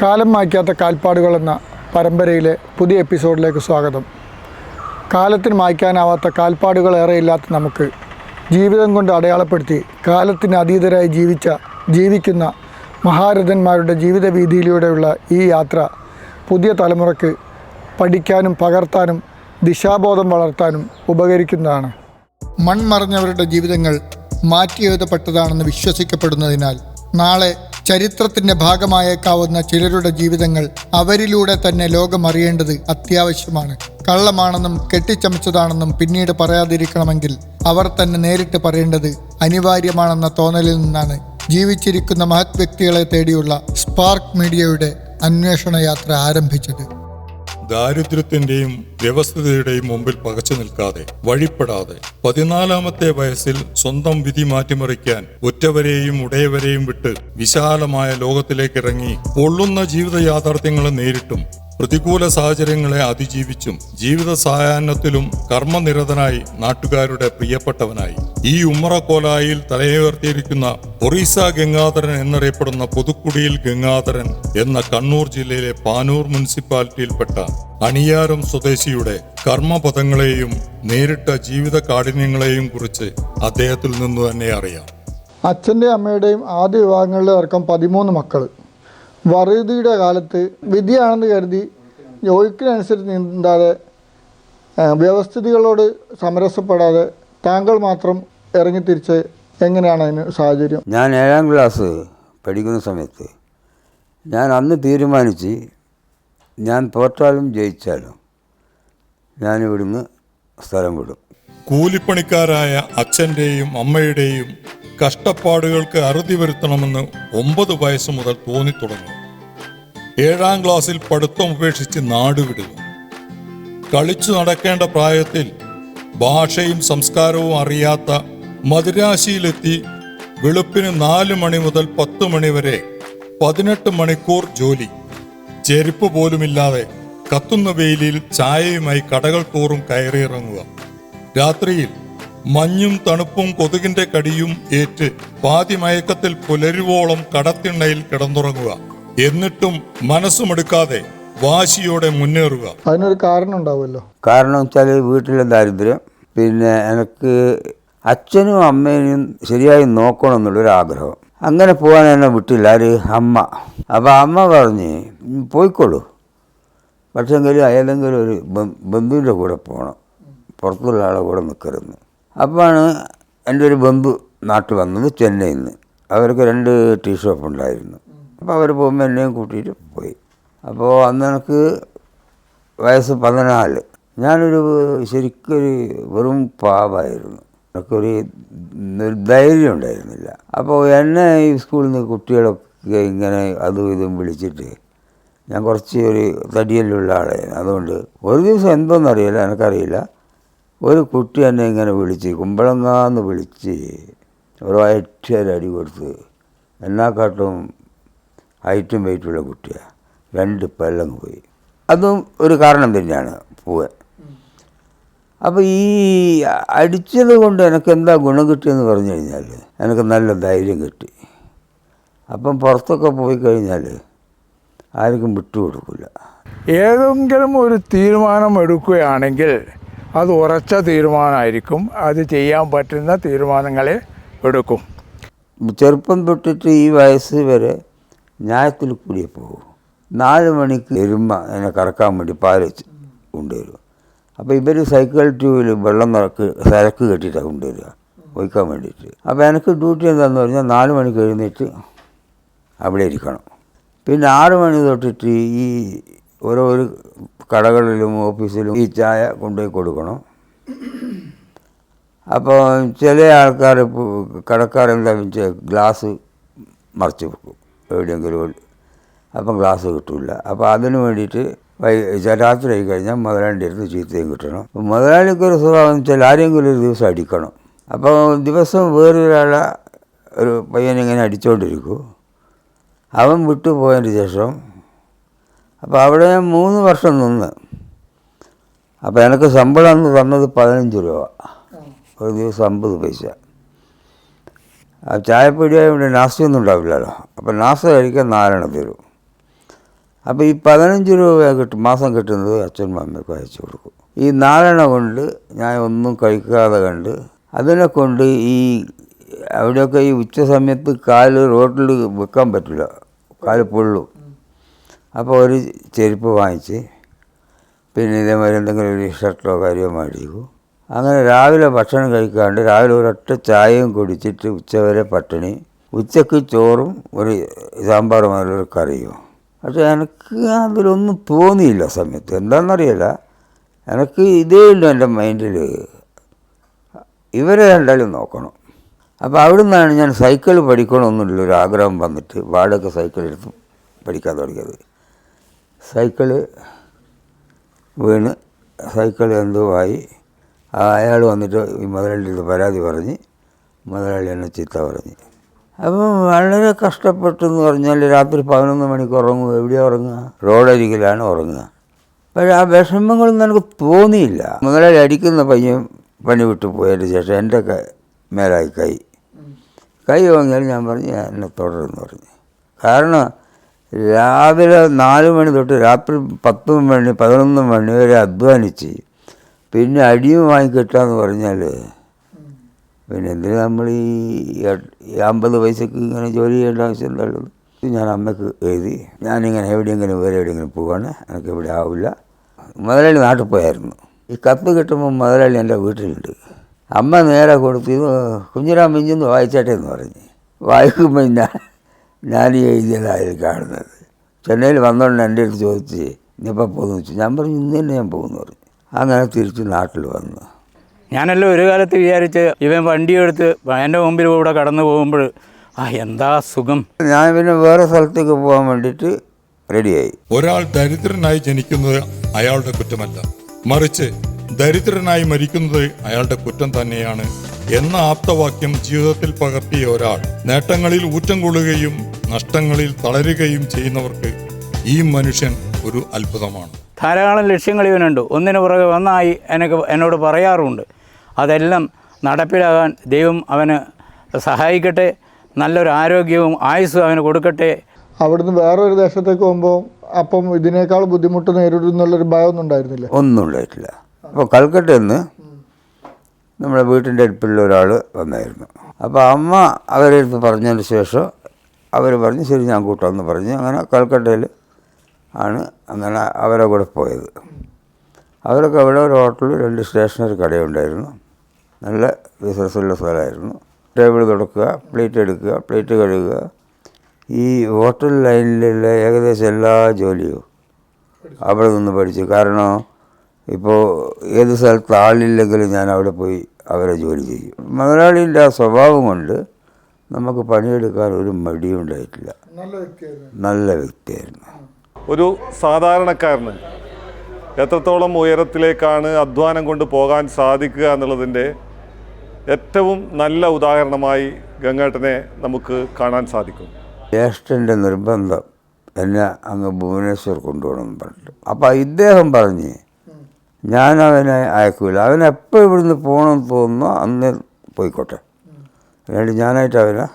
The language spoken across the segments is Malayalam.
കാലം മായ്ക്കാത്ത കാൽപ്പാടുകൾ എന്ന പരമ്പരയിലെ പുതിയ എപ്പിസോഡിലേക്ക് സ്വാഗതം. കാലത്തിന് മായ്ക്കാനാവാത്ത കാൽപ്പാടുകൾ ഏറെയില്ലാത്ത നമുക്ക് ജീവിതം കൊണ്ട് അടയാളപ്പെടുത്തി കാലത്തിന് അതീതരായി ജീവിക്കുന്ന മഹാരഥന്മാരുടെ ജീവിത വീതിയിലൂടെയുള്ള ഈ യാത്ര പുതിയ തലമുറയ്ക്ക് പഠിക്കാനും പകർത്താനും ദിശാബോധം വളർത്താനും ഉപകരിക്കുന്നതാണ്. മൺമറഞ്ഞവരുടെ ജീവിതങ്ങൾ മാറ്റിയെഴുതപ്പെട്ടതാണെന്ന് വിശ്വസിക്കപ്പെടുന്നതിനാൽ നാളെ ചരിത്രത്തിൻ്റെ ഭാഗമായേക്കാവുന്ന ചിലരുടെ ജീവിതങ്ങൾ അവരിലൂടെ തന്നെ ലോകം അറിയേണ്ടത് അത്യാവശ്യമാണ്. കള്ളമാണെന്നും കെട്ടിച്ചമച്ചതാണെന്നും പിന്നീട് പറയാതിരിക്കണമെങ്കിൽ അവർ തന്നെ നേരിട്ട് പറയേണ്ടത് അനിവാര്യമാണെന്ന തോന്നലിൽ നിന്നാണ് ജീവിച്ചിരിക്കുന്ന മഹത് വ്യക്തികളെ തേടിയുള്ള സ്പാർക്ക് മീഡിയയുടെ അന്വേഷണ യാത്ര ആരംഭിച്ചത്. ദാരിദ്ര്യത്തിന്റെയും വ്യവസ്ഥതയുടെയും മുമ്പിൽ പകച്ചു നിൽക്കാതെ വഴിപ്പെടാതെ 14-ാമത്തെ വയസ്സിൽ സ്വന്തം വിധി മാറ്റിമറിക്കാൻ ഉറ്റവരെയും ഉടയവരെയും വിട്ട് വിശാലമായ ലോകത്തിലേക്കിറങ്ങി പൊള്ളുന്ന ജീവിത യാഥാർത്ഥ്യങ്ങളെ നേരിട്ടും പ്രതികൂല സാഹചര്യങ്ങളെ അതിജീവിച്ചും ജീവിത സായാഹ്നത്തിലും കർമ്മനിരതനായി നാട്ടുകാരുടെ പ്രിയപ്പെട്ടവനായി ഈ ഉമ്മറക്കോലായിൽ തലയുയർത്തിയിരിക്കുന്ന ഒറീസ ഗംഗാധരൻ എന്നറിയപ്പെടുന്ന പുതുക്കുടിയിൽ ഗംഗാധരൻ എന്ന കണ്ണൂർ ജില്ലയിലെ പാനൂർ മുനിസിപ്പാലിറ്റിയിൽപ്പെട്ട അണിയാരം സ്വദേശിയുടെ കർമ്മപദങ്ങളെയും നേരിട്ട ജീവിത കാഠിന്യങ്ങളെയും കുറിച്ച് അദ്ദേഹത്തിൽ നിന്ന് തന്നെ അറിയാം. അച്ഛൻ്റെയും അമ്മയുടെയും ആദ്യ വിവാഹങ്ങളിലെ അടക്കം 13 മക്കൾ. വറുതിയുടെ കാലത്ത് വിധിയാണെന്ന് കരുതി ജോലിക്കനുസരിച്ച് നീന്താതെ വ്യവസ്ഥിതികളോട് സമരസപ്പെടാതെ താങ്കൾ മാത്രം ഇറങ്ങിത്തിരിച്ച് എങ്ങനെയാണ് അതിന് സാഹചര്യം? ഞാൻ 7ാം ക്ലാസ് പഠിക്കുന്ന സമയത്ത് ഞാൻ അന്ന് തീരുമാനിച്ച് ഞാൻ തോറ്റാലും ജയിച്ചാലും ഞാനിവിടുന്ന് സ്ഥലം വിടും. കൂലിപ്പണിക്കാരായ അച്ഛൻ്റെയും അമ്മയുടെയും കഷ്ടപ്പാടുകൾക്ക് അറുതി വരുത്തണമെന്ന് 9 വയസ്സ് മുതൽ തോന്നിത്തുടങ്ങും. 7ാം ക്ലാസ്സിൽ പഠിത്തം ഉപേക്ഷിച്ച് നാടുവിടുക. കളിച്ചു നടക്കേണ്ട പ്രായത്തിൽ ഭാഷയും സംസ്കാരവും അറിയാത്ത മദിരാശിയിലെത്തി വെളുപ്പിന് 4 മണി മുതൽ 10 മണി വരെ 18 മണിക്കൂർ ജോലി. ചെരുപ്പ് പോലുമില്ലാതെ കത്തുന്ന വെയിലിൽ ചായയുമായി കടകൾ തോറും കയറിയിറങ്ങുക. രാത്രിയിൽ മഞ്ഞും തണുപ്പും കൊതുകിന്റെ കടിയും ഏറ്റ് പാതി മയക്കത്തിൽ പുലരുവോളം കടത്തിണ്ണയിൽ കിടന്നുറങ്ങുക. എന്നിട്ടും മനസ്സുമെടുക്കാതെ വാശിയോടെ മുന്നേറുക. അതിനൊരു കാരണം ഉണ്ടാവുമല്ലോ. കാരണം വെച്ചാൽ വീട്ടിലെ ദാരിദ്ര്യം, പിന്നെ എനിക്ക് അച്ഛനും അമ്മേനും ശരിയായി നോക്കണം എന്നുള്ളൊരാഗ്രഹം. അങ്ങനെ പോകാൻ എന്നെ വിട്ടില്ല ഒരു അമ്മ. അപ്പോൾ അമ്മ പറഞ്ഞ് പോയിക്കോളൂ, പക്ഷേങ്കിലും ഏതെങ്കിലും ഒരു ബന്ധുവിൻ്റെ കൂടെ പോകണം, പുറത്തുള്ള ആളെ കൂടെ നിൽക്കരുന്ന്. അപ്പോഴാണ് എൻ്റെ ഒരു ബന്ധു നാട്ടിൽ വന്നത്, ചെന്നൈയിൽ നിന്ന്. അവർക്ക് 2 ടീ ഷോപ്പ് ഉണ്ടായിരുന്നു. അപ്പോൾ അവർ പോകുമ്പോൾ എന്നെയും കൂട്ടിയിട്ട് പോയി. അപ്പോൾ അന്ന് എനിക്ക് വയസ്സ് 14. ഞാനൊരു ശരിക്കൊരു വെറും പാവായിരുന്നു. എനിക്കൊരു ധൈര്യം ഉണ്ടായിരുന്നില്ല. അപ്പോൾ എന്നെ ഈ സ്കൂളിൽ നിന്ന് കുട്ടികളൊക്കെ ഇങ്ങനെ അതും ഇതും വിളിച്ചിട്ട്, ഞാൻ കുറച്ച് ഒരു തടിയല്ലുള്ള ആളായിരുന്നു. അതുകൊണ്ട് ഒരു ദിവസം എന്തോന്നറിയില്ല, എനിക്കറിയില്ല, ഒരു കുട്ടി എന്നെ ഇങ്ങനെ വിളിച്ച് കുമ്പളങ്ങാന്ന് വിളിച്ച് ഒരു ഒറ്റ കൊടുത്ത്. എന്നാക്കാട്ടും ഹൈറ്റും വെയിറ്റുള്ള കുട്ടിയാണ്. 2 പല്ലങ്ങ് പോയി. അതും ഒരു കാരണം തന്നെയാണ് പോവാൻ. അപ്പോൾ ഈ അടിച്ചത് കൊണ്ട് എനിക്ക് എന്താ ഗുണം കിട്ടിയെന്ന് പറഞ്ഞു കഴിഞ്ഞാൽ എനിക്ക് നല്ല ധൈര്യം കിട്ടി. അപ്പം പുറത്തൊക്കെ പോയി കഴിഞ്ഞാൽ ആർക്കും വിട്ടുകൊടുക്കില്ല. ഏതെങ്കിലും ഒരു തീരുമാനം എടുക്കുകയാണെങ്കിൽ അത് ഉറച്ച തീരുമാനമായിരിക്കും. അത് ചെയ്യാൻ പറ്റുന്ന തീരുമാനങ്ങളെ എടുക്കും. ചെറുപ്പം തൊട്ടിട്ട് ഈ വയസ്സ് വരെ ന്യായത്തിൽ കൂടിയേ പോകും. 4 മണിക്ക് എരുമ എന്നെ കറക്കാൻ വേണ്ടി പാല് കൊണ്ടുവരും. അപ്പോൾ ഇവർ സൈക്കിൾ ട്യൂബിൽ വെള്ളം സരക്ക് കെട്ടിയിട്ടാണ് കൊണ്ടുവരിക ഒഴിക്കാൻ വേണ്ടിയിട്ട്. അപ്പോൾ എനിക്ക് ഡ്യൂട്ടി എന്താണെന്ന് പറഞ്ഞാൽ 4 മണിക്ക് എഴുന്നേറ്റ് അവിടെ ഇരിക്കണം. പിന്നെ 6 മണി തൊട്ടിട്ട് ഈ ഓരോ കടകളിലും ഓഫീസിലും ഈ ചായ കൊണ്ടുപോയി കൊടുക്കണം. അപ്പോൾ ചില ആൾക്കാർ കടക്കാരെന്താ വെച്ചാൽ ഗ്ലാസ് മറിച്ച് വെക്കും എവിടെയെങ്കിലും. അപ്പം ഗ്ലാസ് കിട്ടില്ല. അപ്പോൾ അതിന് വേണ്ടിയിട്ട് രാത്രി ആയി കഴിഞ്ഞാൽ മുതലാളിൻ്റെ അടുത്ത് ചീത്തയും കിട്ടണം. അപ്പോൾ മുതലാളിക്കൊരു സ്വഭാവം വെച്ചാൽ ആരെങ്കിലും ഒരു ദിവസം അടിക്കണം. അപ്പോൾ ദിവസം വേറൊരാളെ ഒരു പയ്യനിങ്ങനെ അടിച്ചുകൊണ്ടിരിക്കും. അവൻ വിട്ടുപോയതിന് ശേഷം അപ്പോൾ അവിടെ 3 വർഷം നിന്ന്. അപ്പോൾ എനിക്ക് ശമ്പളം അന്ന് തന്നത് 15 രൂപ, ഒരു ദിവസം 50 പൈസ. ചായപ്പൊടിയായതുകൊണ്ട് നാസ്തിയൊന്നും ഉണ്ടാവില്ലല്ലോ. അപ്പം നാസ്ത കഴിക്കാൻ 4 തരും. അപ്പോൾ ഈ 15 രൂപ മാസം കിട്ടുന്നത് അച്ഛനും അമ്മയ്ക്കും അയച്ചു കൊടുക്കും. ഈ 4 കൊണ്ട് ഞാൻ ഒന്നും കഴിക്കാതെ കണ്ട് അതിനെ കൊണ്ട് ഈ അവിടെയൊക്കെ ഈ ഉച്ച സമയത്ത് കാല് റോട്ടിൽ വെക്കാൻ പറ്റില്ല, കാല് പൊള്ളും. അപ്പോൾ ഒരു ചെരുപ്പ് വാങ്ങിച്ച് പിന്നെ ഇതേമാതിരി എന്തെങ്കിലും ഒരു ഷർട്ടോ കാര്യമോ മേടിക്കും. അങ്ങനെ രാവിലെ ഭക്ഷണം കഴിക്കാണ്ട് രാവിലെ ഒരൊറ്റ ചായയും കുടിച്ചിട്ട് ഉച്ചവരെ പട്ടിണി. ഉച്ചക്ക് ചോറും ഒരു സാമ്പാറുമായൊരു കറിയും. പക്ഷേ എനിക്ക് അതിലൊന്നും തോന്നിയില്ല സമയത്ത്. എന്താണെന്നറിയില്ല, എനിക്ക് ഇതേ ഉള്ളൂ എൻ്റെ മൈൻഡിൽ, ഇവരെ രണ്ടാളും നോക്കണം. അപ്പോൾ അവിടെ നിന്നാണ് ഞാൻ സൈക്കിൾ പഠിക്കണമെന്നുള്ളൊരു ആഗ്രഹം വന്നിട്ട് വാടക സൈക്കിൾ എടുത്ത് പഠിക്കാൻ തുടങ്ങിയത്. സൈക്കിള് വീണ് സൈക്കിൾ എന്തോ ആയി. അയാൾ വന്നിട്ട് ഈ മുതലാളിയുടെ പരാതി പറഞ്ഞ് മുതലാളി എന്നെ ചീത്ത പറഞ്ഞ്. അപ്പം വളരെ കഷ്ടപ്പെട്ടെന്ന് പറഞ്ഞാൽ രാത്രി 11 മണിക്ക് ഉറങ്ങുക. എവിടെയാണ് ഉറങ്ങുക? റോഡരികിലാണ് ഉറങ്ങുക. പക്ഷേ ആ വിഷമങ്ങളൊന്നും എനിക്ക് തോന്നിയില്ല. മുതലാളി അടിക്കുന്ന പയ്യൻ പണി വിട്ടു പോയതിന് ശേഷം എൻ്റെ മേലായി കൈ വാങ്ങിയാൽ ഞാൻ പറഞ്ഞു എന്നെ തുടരുമെന്ന് പറഞ്ഞു. കാരണം രാവിലെ 4 മണി തൊട്ട് രാത്രി 10 മണി 11 മണി വരെ അധ്വാനിച്ച് പിന്നെ അടിയും വാങ്ങിക്കിട്ടാന്ന് പറഞ്ഞാൽ പിന്നെ എന്തിനു നമ്മൾ ഈ 50 പൈസക്ക് ഇങ്ങനെ ജോലി ചെയ്യേണ്ട ആവശ്യം എന്താണുള്ളത്? ഞാൻ അമ്മയ്ക്ക് എഴുതി, ഞാനിങ്ങനെ എവിടെയെങ്കിലും വേറെ എവിടെയെങ്കിലും പോവാണ്, എനിക്ക് ഇവിടെ ആവില്ല. മുതലാളി നാട്ടിൽ പോയായിരുന്നു. ഈ കത്ത് കിട്ടുമ്പോൾ മുതലാളി എൻ്റെ വീട്ടിലുണ്ട്. അമ്മ നേരെ കൊടുത്ത് കുഞ്ഞിരാം മിഞ്ചെന്ന് വായിച്ചാട്ടെ എന്ന് പറഞ്ഞ് വായിക്കുമ്പോൾ ഞാൻ ഈ എഴുതിയതായി കാണുന്നത്. ചെന്നൈയിൽ വന്നോണ്ട് എൻ്റെ അടുത്ത് ചോദിച്ച് ഇനിയിപ്പോൾ പോകുന്നു വെച്ചു. ഞാൻ പറഞ്ഞു ഇന്ന് തന്നെ ഞാൻ പോകുന്നു പറഞ്ഞു. അങ്ങനെ തിരിച്ച് നാട്ടിൽ വന്നു. ഞാനല്ലോ ഒരു കാലത്ത് വിചാരിച്ച് ഇവൻ വണ്ടിയെടുത്ത് എൻ്റെ മുമ്പിൽ കൂടെ കടന്നു പോകുമ്പോൾ എന്താ സുഖം. ഞാൻ പിന്നെ വേറെ സ്ഥലത്തേക്ക് പോകാൻ വേണ്ടിയിട്ട് റെഡിയായി. ഒരാൾ ദരിദ്രനായി ജനിക്കുന്നത് അയാളുടെ കുറ്റമല്ല, മറിച്ച് ദരിദ്രനായി മരിക്കുന്നത് അയാളുടെ കുറ്റം തന്നെയാണ് എന്ന ആപ്തവാക്യം ജീവിതത്തിൽ പകർത്തിയ ഒരാൾ നേട്ടങ്ങളിൽ ഊറ്റം കൊള്ളുകയും നഷ്ടങ്ങളിൽ തളരുകയും ചെയ്യുന്നവർക്ക് ഈ മനുഷ്യൻ ഒരു അത്ഭുതമാണ്. ധാരാളം ലക്ഷ്യങ്ങൾ ഇവനുണ്ട്, ഒന്നിനു പുറകെ ഒന്നായി എന്നോട് പറയാറുണ്ട്. അതെല്ലാം നടപ്പിലാകാൻ ദൈവം അവന് സഹായിക്കട്ടെ, നല്ലൊരു ആരോഗ്യവും ആയുസ്സും അവന് കൊടുക്കട്ടെ. അവിടുന്ന് വേറൊരു ദേശത്തേക്ക് പോകുമ്പോൾ അപ്പം ഇതിനേക്കാൾ ബുദ്ധിമുട്ട് നേരിടുന്നുള്ളൊരു ഭയമൊന്നും ഉണ്ടായിരുന്നില്ല? ഒന്നും ഉണ്ടായിട്ടില്ല. അപ്പോൾ കൽക്കട്ടയിൽ നിന്ന് നമ്മുടെ വീട്ടിൻ്റെ അടുത്തുള്ള ഒരാൾ വന്നായിരുന്നു. അപ്പോൾ അമ്മ അവരെ അടുത്ത് പറഞ്ഞതിന് ശേഷം അവർ പറഞ്ഞ് ശരി ഞാൻ കൂട്ടാമെന്ന് പറഞ്ഞ് അങ്ങനെ കൽക്കട്ടയിൽ ആണ് അങ്ങനെ അവരെ കൂടെ പോയത്. അവരൊക്കെ അവിടെ ഒരു ഹോട്ടലിൽ 2 സ്റ്റേഷനറി കടയുണ്ടായിരുന്നു. നല്ല ബിസിനസ്സുള്ള സ്ഥലമായിരുന്നു. ടേബിൾ തുടക്കുക, പ്ലേറ്റ് എടുക്കുക, പ്ലേറ്റ് കഴുകുക, ഈ ഹോട്ടൽ ലൈനിലുള്ള ഏകദേശം എല്ലാ ജോലിയും അവിടെ നിന്ന് പഠിച്ചു. കാരണം ഇപ്പോൾ ഏത് സ്ഥലത്ത് ആളില്ലെങ്കിലും ഞാൻ അവിടെ പോയി അവരെ ജോലി ചെയ്യും. മുതലാളിൻ്റെ ആ സ്വഭാവം കൊണ്ട് നമുക്ക് പണിയെടുക്കാൻ ഒരു മടിയും ഉണ്ടായിട്ടില്ല. നല്ല വ്യക്തിയായിരുന്നു. ഒരു സാധാരണക്കാരന് എത്രത്തോളം ഉയരത്തിലേക്കാണ് അധ്വാനം കൊണ്ട് പോകാൻ സാധിക്കുക എന്നുള്ളതിൻ്റെ ഏറ്റവും നല്ല ഉദാഹരണമായി ഗംഗേട്ടനെ നമുക്ക് കാണാൻ സാധിക്കും. ജ്യേഷ്ഠൻ്റെ നിർബന്ധം എന്നെ അങ്ങ് ഭുവനേശ്വർ കൊണ്ടുപോകണമെന്ന് പറഞ്ഞിട്ട്. അപ്പോൾ ഇദ്ദേഹം പറഞ്ഞ് ഞാൻ അവനെ അയക്കൂല, അവനെപ്പോൾ ഇവിടുന്ന് പോകണമെന്ന് തോന്നുന്നോ അന്ന് പോയിക്കോട്ടെ, അല്ലാണ്ട് ഞാനായിട്ട് അവനെ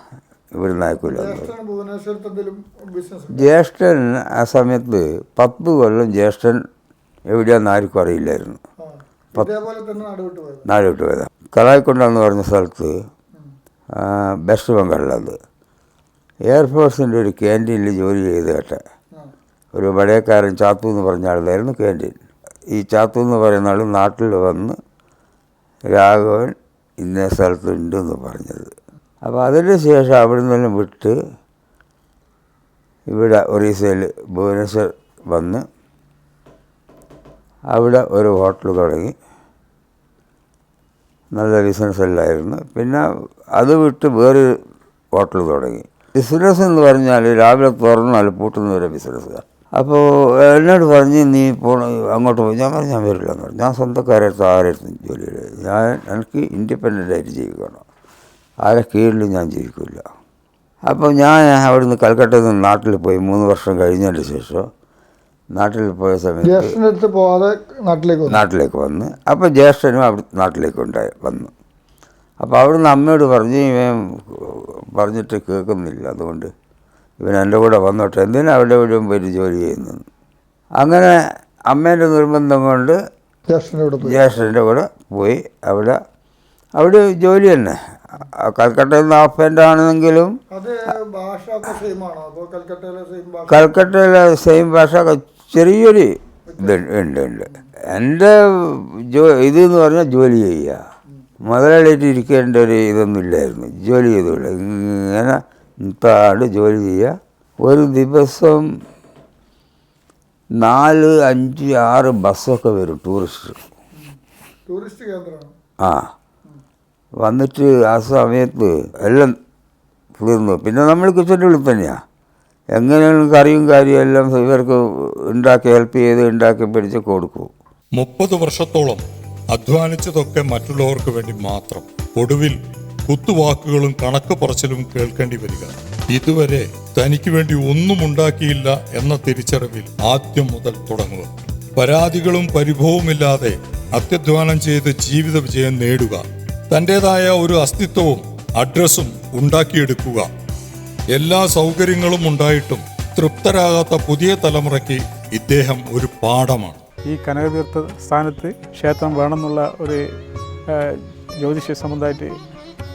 ഇവിടുന്ന് അയക്കൂല. ജ്യേഷ്ഠൻ ആ സമയത്ത് 10 കൊല്ലം ജ്യേഷ്ഠൻ എവിടെയാണെന്ന് ആർക്കും അറിയില്ലായിരുന്നു. നാട് വിട്ട് പോയതാണ്. കലായിക്കൊണ്ടെന്ന് പറഞ്ഞ സ്ഥലത്ത് വെസ്റ്റ് ബംഗാളിലത് എയർഫോഴ്സിൻ്റെ ഒരു ക്യാൻറ്റീനിൽ ജോലി ചെയ്ത് കേട്ടെ ഒരു പഴയക്കാരൻ ചാത്തു എന്ന് പറഞ്ഞ ആളായിരുന്നു ക്യാൻറ്റീൻ. ഈ ചാത്തു എന്ന് പറയുന്ന ആൾ നാട്ടിൽ വന്ന് രാഘവൻ ഇന്ന സ്ഥലത്തുണ്ടെന്ന് പറഞ്ഞത്. അപ്പോൾ അതിന് ശേഷം അവിടെ നിന്നെല്ലാം വിട്ട് ഇവിടെ ഒറീസയിൽ ഭുവനേശ്വർ വന്ന് അവിടെ ഒരു ഹോട്ടൽ തുടങ്ങി. നല്ല ബിസിനസ് എല്ലായിരുന്നു. പിന്നെ അത് വിട്ട് വേറൊരു ഹോട്ടൽ തുടങ്ങി. ബിസിനസ് എന്ന് പറഞ്ഞാൽ രാവിലെ തുറന്നാൽ പൂട്ടുന്ന ഒരു ബിസിനസ്സാണ്. അപ്പോൾ എന്നോട് പറഞ്ഞ് നീ അങ്ങോട്ട് പോയി. ഞാൻ പറഞ്ഞു ഞാൻ വരില്ല എന്ന് പറഞ്ഞു. ഞാൻ സ്വന്തക്കാരടുത്ത് ആരെടുത്തും ജോലി ചെയ്ത് എനിക്ക് ഇൻഡിപെൻഡൻ്റായിട്ട് ജീവിക്കണം, ആരെ കീഴിലും ഞാൻ ജീവിക്കില്ല. അപ്പോൾ ഞാൻ അവിടുന്ന് കൽക്കട്ടയിൽ നിന്ന് നാട്ടിൽ പോയി 3 വർഷം കഴിഞ്ഞതിന് ശേഷം നാട്ടിൽ പോയ സമയത്ത് പോവാതെ നാട്ടിലേക്ക് വന്ന് അപ്പോൾ ജ്യേഷ്ഠനും അവിടെ നാട്ടിലേക്ക് വന്നു. അപ്പോൾ അവിടുന്ന് അമ്മയോട് പറഞ്ഞ് പറഞ്ഞിട്ട് കേൾക്കുന്നില്ല, അതുകൊണ്ട് ഇവൻ എൻ്റെ കൂടെ വന്നോട്ടെ, എന്തിനാ അവിടെ എവിടെയും പോയിട്ട് ജോലി ചെയ്യുന്നത്. അങ്ങനെ അമ്മേൻ്റെ നിർബന്ധം കൊണ്ട് ജ്യേഷ്ഠൻ്റെ കൂടെ പോയി. അവിടെ ജോലി തന്നെ. കൽക്കട്ടയിൽ നിന്ന് ഹാഫ് പാൻ്റ് ആണെങ്കിലും കൽക്കട്ടയിലെ സെയിം ഭാഷ ചെറിയൊരു ഉണ്ട്. എൻ്റെ ഇതെന്ന് പറഞ്ഞാൽ ജോലി ചെയ്യുക, മുതലാളിയിട്ട് ഇരിക്കേണ്ട ഒരു ഇതൊന്നും ഇല്ലായിരുന്നു. ജോലി ചെയ്തോളൂ, ഇങ്ങനെ ജോലി ചെയ്യുക. ഒരു ദിവസം 4, 5, 6 ബസ്സൊക്കെ വരും ടൂറിസ്റ്റ് കേന്ദ്രമാണ്. ആ വന്നിട്ട് ആ സമയത്ത് എല്ലാം തീർന്നു. പിന്നെ നമ്മൾ കിച്ചൻ്റെ ഉള്ളിൽ തന്നെയാണ്. എങ്ങനെയാണ് കറിയും കാര്യവും എല്ലാം ഇവർക്ക് ഹെൽപ്പ് ചെയ്ത് ഉണ്ടാക്കി പിടിച്ച് കൊടുക്കും. 30 വർഷത്തോളം അധ്വാനിച്ചതൊക്കെ മറ്റുള്ളവർക്ക് വേണ്ടി മാത്രം. ഒടുവിൽ കുത്തുവാക്കുകളും കണക്ക് പറച്ചിലും കേൾക്കേണ്ടി വരിക. ഇതുവരെ തനിക്ക് വേണ്ടി ഒന്നും ഉണ്ടാക്കിയില്ല എന്ന തിരിച്ചറിവിൽ ആദ്യം മുതൽ തുടങ്ങുക. പരാതികളും പരിഭവവുമില്ലാതെ അത്യധ്വാനം ചെയ്ത് ജീവിത വിജയം നേടുക. തൻ്റെതായ ഒരു അസ്തിത്വവും അഡ്രസ്സും ഉണ്ടാക്കിയെടുക്കുക. എല്ലാ സൗകര്യങ്ങളും ഉണ്ടായിട്ടും തൃപ്തരാകാത്ത പുതിയ തലമുറയ്ക്ക് ഇദ്ദേഹം ഒരു പാഠമാണ്. ഈ കനകതീർത്ഥ സ്ഥാനത്ത് ക്ഷേത്രം വേണമെന്നുള്ള ഒരു ജ്യോതിഷ സംബന്ധമായിട്ട്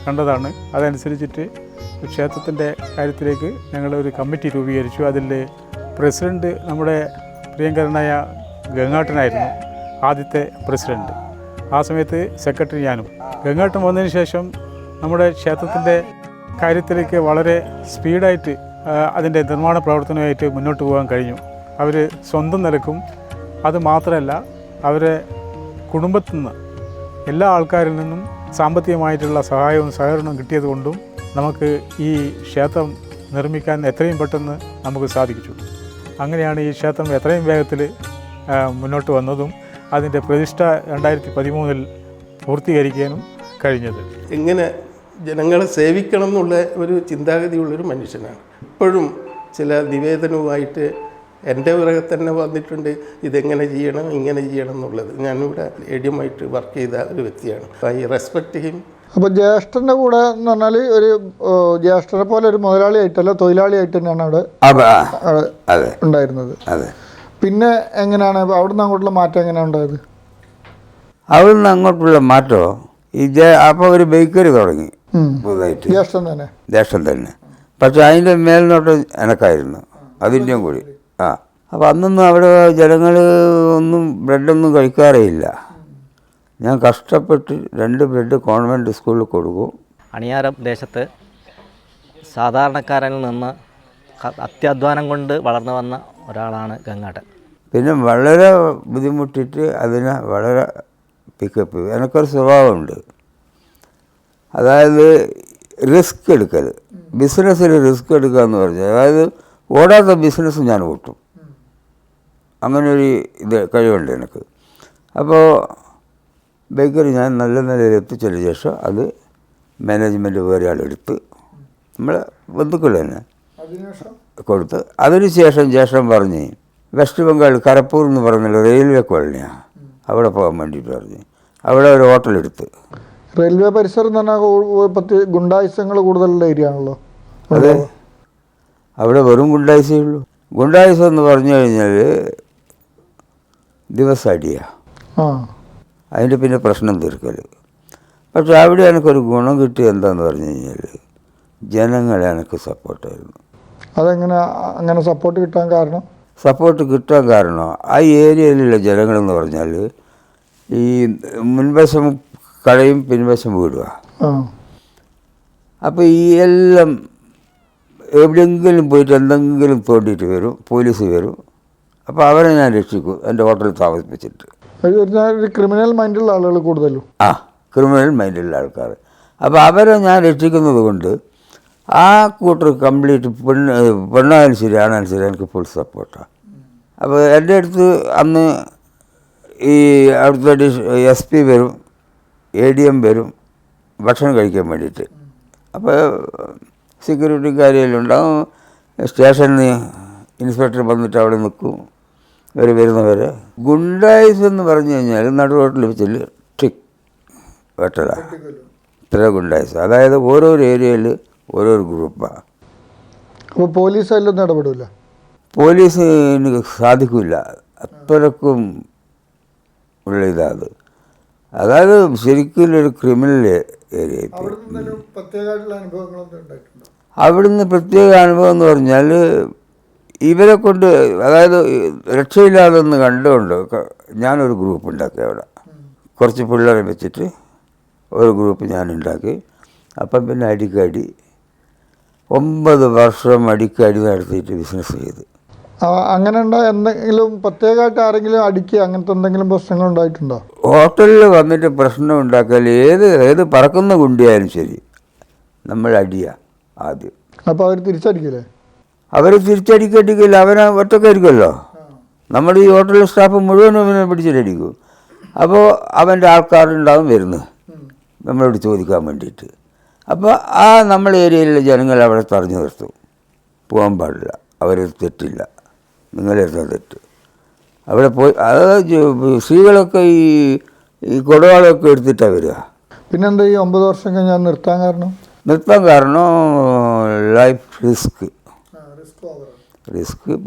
കണ്ടതാണ്. അതനുസരിച്ചിട്ട് ക്ഷേത്രത്തിൻ്റെ കാര്യത്തിലേക്ക് ഞങ്ങൾ ഒരു കമ്മിറ്റി രൂപീകരിച്ചു. അതിൽ പ്രസിഡൻറ്റ് നമ്മുടെ പ്രിയങ്കരനായ ഗംഗാട്ടനായിരുന്നു ആദ്യത്തെ പ്രസിഡൻറ്റ്. ആ സമയത്ത് സെക്രട്ടറി ഞാനും. ഗംഗാട്ടൻ വന്നതിന് ശേഷം നമ്മുടെ ക്ഷേത്രത്തിൻ്റെ കാര്യത്തിലേക്ക് വളരെ സ്പീഡായിട്ട് അതിൻ്റെ നിർമ്മാണ പ്രവർത്തനമായിട്ട് മുന്നോട്ട് പോകാൻ കഴിഞ്ഞു. അവർ സ്വന്തം നിലക്കും അത് മാത്രമല്ല അവരെ കുടുംബത്തിൽ നിന്ന് എല്ലാ ആൾക്കാരിൽ നിന്നും സാമ്പത്തികമായിട്ടുള്ള സഹായവും സഹകരണവും കിട്ടിയതുകൊണ്ടും നമുക്ക് ഈ ക്ഷേത്രം നിർമ്മിക്കാൻ എത്രയും പെട്ടെന്ന് നമുക്ക് സാധിച്ചു. അങ്ങനെയാണ് ഈ ക്ഷേത്രം എത്രയും വേഗത്തിൽ മുന്നോട്ട് വന്നതും അതിൻ്റെ പ്രതിഷ്ഠ 2013 പൂർത്തീകരിക്കാനും കഴിഞ്ഞത്. എങ്ങനെ ജനങ്ങളെ സേവിക്കണം എന്നുള്ള ഒരു ചിന്താഗതിയുള്ളൊരു മനുഷ്യനാണ്. ഇപ്പോഴും ചില നിവേദനവുമായിട്ട് എൻ്റെ പുറകെ തന്നെ വന്നിട്ടുണ്ട്, ഇതെങ്ങനെ ചെയ്യണം ഇങ്ങനെ ചെയ്യണം എന്നുള്ളത്. ഞാനിവിടെ എഡിയുമായിട്ട് വർക്ക് ചെയ്ത ഒരു വ്യക്തിയാണ്. I respect him. അപ്പോൾ ജ്യേഷ്ഠൻ്റെ കൂടെ എന്ന് പറഞ്ഞാൽ ഒരു ജ്യേഷ്ഠനെ പോലെ ഒരു മുതലാളിയായിട്ടല്ല തൊഴിലാളിയായിട്ട് തന്നെയാണ് അവിടെ ഉണ്ടായിരുന്നത്. പിന്നെ എങ്ങനെയാണ് അവിടുന്ന് അങ്ങോട്ടുള്ള മാറ്റം എങ്ങനെയാണ് ഉണ്ടായത്? അവിടുന്ന് അങ്ങോട്ടുള്ള മാറ്റമോ അപ്പോൾ ഒരു ബേക്കറി തുടങ്ങി പുതുതായിട്ട്. ജ്യേഷ്ഠൻ തന്നെ. പക്ഷെ അതിൻ്റെ മേൽനോട്ട് എനക്കായിരുന്നു, അതിൻ്റെയും കൂടി. അപ്പോൾ അന്നൊന്നും അവിടെ ജനങ്ങൾ ഒന്നും ബ്രെഡൊന്നും കഴിക്കാറേ ഇല്ല. ഞാൻ കഷ്ടപ്പെട്ട് 2 ബ്രെഡ് കോൺവെൻറ്റ് സ്കൂളിൽ കൊടുക്കും. അണിയാരം ദേശത്ത് സാധാരണക്കാരനിൽ നിന്ന് അത്യാധ്വാനം കൊണ്ട് വളർന്നു വന്ന ഒരാളാണ് ഗംഗാട്ടൻ. പിന്നെ വളരെ ബുദ്ധിമുട്ടിയിട്ട് അതിനെ വളരെ പിക്കപ്പ് ചെയ്തു. എനിക്കൊരു സ്വഭാവമുണ്ട്, അതായത് റിസ്ക് എടുക്കൽ. ബിസിനസ്സിൽ റിസ്ക് എടുക്കുക എന്ന് പറഞ്ഞാൽ, അതായത് ഓടാത്ത ബിസിനസ് ഞാൻ ഓട്ടും. അങ്ങനൊരു കഴിവുണ്ട് എനിക്ക്. അപ്പോൾ ബേക്കറി ഞാൻ നല്ല നിലയിൽ എത്തിച്ചതിന് ശേഷം അത് മാനേജ്മെൻറ്റ് വേറെ ആളെടുത്ത് നമ്മളെ ബന്ധുക്കൾ തന്നെ കൊടുത്ത്. അതിനുശേഷം ജ്യേഷ്ഠൻ പറഞ്ഞ് വെസ്റ്റ് ബംഗാൾ കരപ്പൂർ എന്ന് പറഞ്ഞുള്ള റെയിൽവേ കോളനിയാണ്, അവിടെ പോകാൻ വേണ്ടിയിട്ട് പറഞ്ഞ് അവിടെ ഒരു ഹോട്ടലെടുത്ത്. റെയിൽവേ പരിസരം എന്ന് പറഞ്ഞാൽ ഗുണ്ടായുസങ്ങൾ കൂടുതലുള്ള ഏരിയ ആണല്ലോ. അതെ, അവിടെ വെറും ഗുണ്ടായുസേ ഉള്ളൂ. ഗുണ്ടായുസം എന്ന് പറഞ്ഞു കഴിഞ്ഞാൽ ദിവസം അടിയാണ്, അതിൻ്റെ പിന്നെ പ്രശ്നം തീർക്കൽ. പക്ഷെ അവിടെ എനിക്കൊരു ഗുണം കിട്ടിയത് എന്താണെന്ന് പറഞ്ഞു കഴിഞ്ഞാൽ ജനങ്ങളെ എനിക്ക് സപ്പോർട്ടായിരുന്നു. അതെങ്ങനെ അങ്ങനെ സപ്പോർട്ട് കിട്ടാൻ കാരണം? സപ്പോർട്ട് കിട്ടാൻ കാരണം ആ ഏരിയയിലുള്ള ജനങ്ങളെന്ന് പറഞ്ഞാൽ ഈ മുൻവശം കടയും പിൻവശം വീടുക. അപ്പോൾ ഈ എല്ലാം എവിടെയെങ്കിലും പോയിട്ട് എന്തെങ്കിലും തോണ്ടിയിട്ട് വരും, പോലീസ് വരും. അപ്പോൾ അവരെ ഞാൻ രക്ഷിക്കും എൻ്റെ ഹോട്ടലിൽ താമസിപ്പിച്ചിട്ട്. ക്രിമിനൽ മൈൻഡുള്ള ആളുകൾ കൂടുതലും. ക്രിമിനൽ മൈൻഡുള്ള ആൾക്കാർ. അപ്പോൾ അവരെ ഞാൻ രക്ഷിക്കുന്നത് കൊണ്ട് ആ കൂട്ടർ കംപ്ലീറ്റ് പെണ്ണായാലും ശരി ആണായാലും ശരി എനിക്ക് ഫുൾ സപ്പോർട്ടാണ്. അപ്പോൾ എൻ്റെ അടുത്ത് അന്ന് ഈ അവിടുത്തെ SP വരും, ADM വരും ഭക്ഷണം കഴിക്കാൻ വേണ്ടിയിട്ട്. അപ്പോൾ സെക്യൂരിറ്റി കാര്യമെല്ലാം ഉണ്ടാകും. സ്റ്റേഷനിൽ ഇൻസ്പെക്ടർ വന്നിട്ട് അവിടെ നിൽക്കും ഇവർ വരുന്നവരെ. ഗുണ്ടായിസ് എന്ന് പറഞ്ഞു കഴിഞ്ഞാൽ നടു റോട്ടിൽ വെച്ചിൽ ടിക് വെട്ടല ഇത്ര ഗുണ്ടായിസ്. അതായത് ഓരോ ഏരിയയിൽ ഓരോ ഗ്രൂപ്പാണ്. അപ്പോൾ പോലീസ് അതിലൊന്നും ഇടപെടില്ല? പോലീസിന് സാധിക്കില്ല, അത്രക്കും ഉള്ള ഇതാണ്. അതായത് ശരിക്കും ഒരു ക്രിമിനൽ ഏരിയ. അവിടുന്ന് പ്രത്യേക അനുഭവം എന്ന് പറഞ്ഞാൽ ഇവരെ കൊണ്ട്, അതായത് രക്ഷയില്ലാതെന്ന് കണ്ടുകൊണ്ട് ഞാനൊരു ഗ്രൂപ്പ് ഉണ്ടാക്കി. അവിടെ കുറച്ച് പിള്ളേരെ വെച്ചിട്ട് ഒരു ഗ്രൂപ്പ് ഞാൻ ഉണ്ടാക്കി. അപ്പം പിന്നെ അടിക്കടി 9 വർഷം അടിക്കടി നടത്തിയിട്ട് ബിസിനസ് ചെയ്ത്. അങ്ങനെ എന്തെങ്കിലും പ്രത്യേകമായിട്ട് ആരെങ്കിലും അടിക്കുക അങ്ങനത്തെ എന്തെങ്കിലും പ്രശ്നങ്ങൾ ഉണ്ടായിട്ടുണ്ടോ? ഹോട്ടലിൽ വന്നിട്ട് പ്രശ്നം ഉണ്ടാക്കിയാൽ ഏത് പറക്കുന്ന കുണ്ടിയായാലും ശരി നമ്മൾ അടിക്കുക ആദ്യം. അപ്പോൾ അവർ തിരിച്ചടിക്കില്ലേ? അവർ തിരിച്ചടിക്കടിക്കില്ല, അവനെ ഒറ്റക്കായിരിക്കുമല്ലോ. നമ്മുടെ ഈ ഹോട്ടലിലെ സ്റ്റാഫ് മുഴുവനും അവനെ പിടിച്ചിട്ടടിക്കും. അപ്പോൾ അവൻ്റെ ആൾക്കാരുണ്ടാവും വരുന്നത് നമ്മളോട് ചോദിക്കാൻ വേണ്ടിയിട്ട്. അപ്പോൾ നമ്മുടെ ഏരിയയിലെ ജനങ്ങൾ അവിടെ തടഞ്ഞു നിർത്തും, പോകാൻ പാടില്ല, അവർ തെറ്റില്ല, നിങ്ങളെടുത്ത തെറ്റ്. അവിടെ പോയി അതായത് സ്ത്രീകളൊക്കെ ഈ കൊടുവാളൊക്കെ എടുത്തിട്ടാണ് വരിക. പിന്നെന്താ ഈ 9 വർഷം കഴിഞ്ഞാൽ നിർത്താൻ കാരണം? Life risk.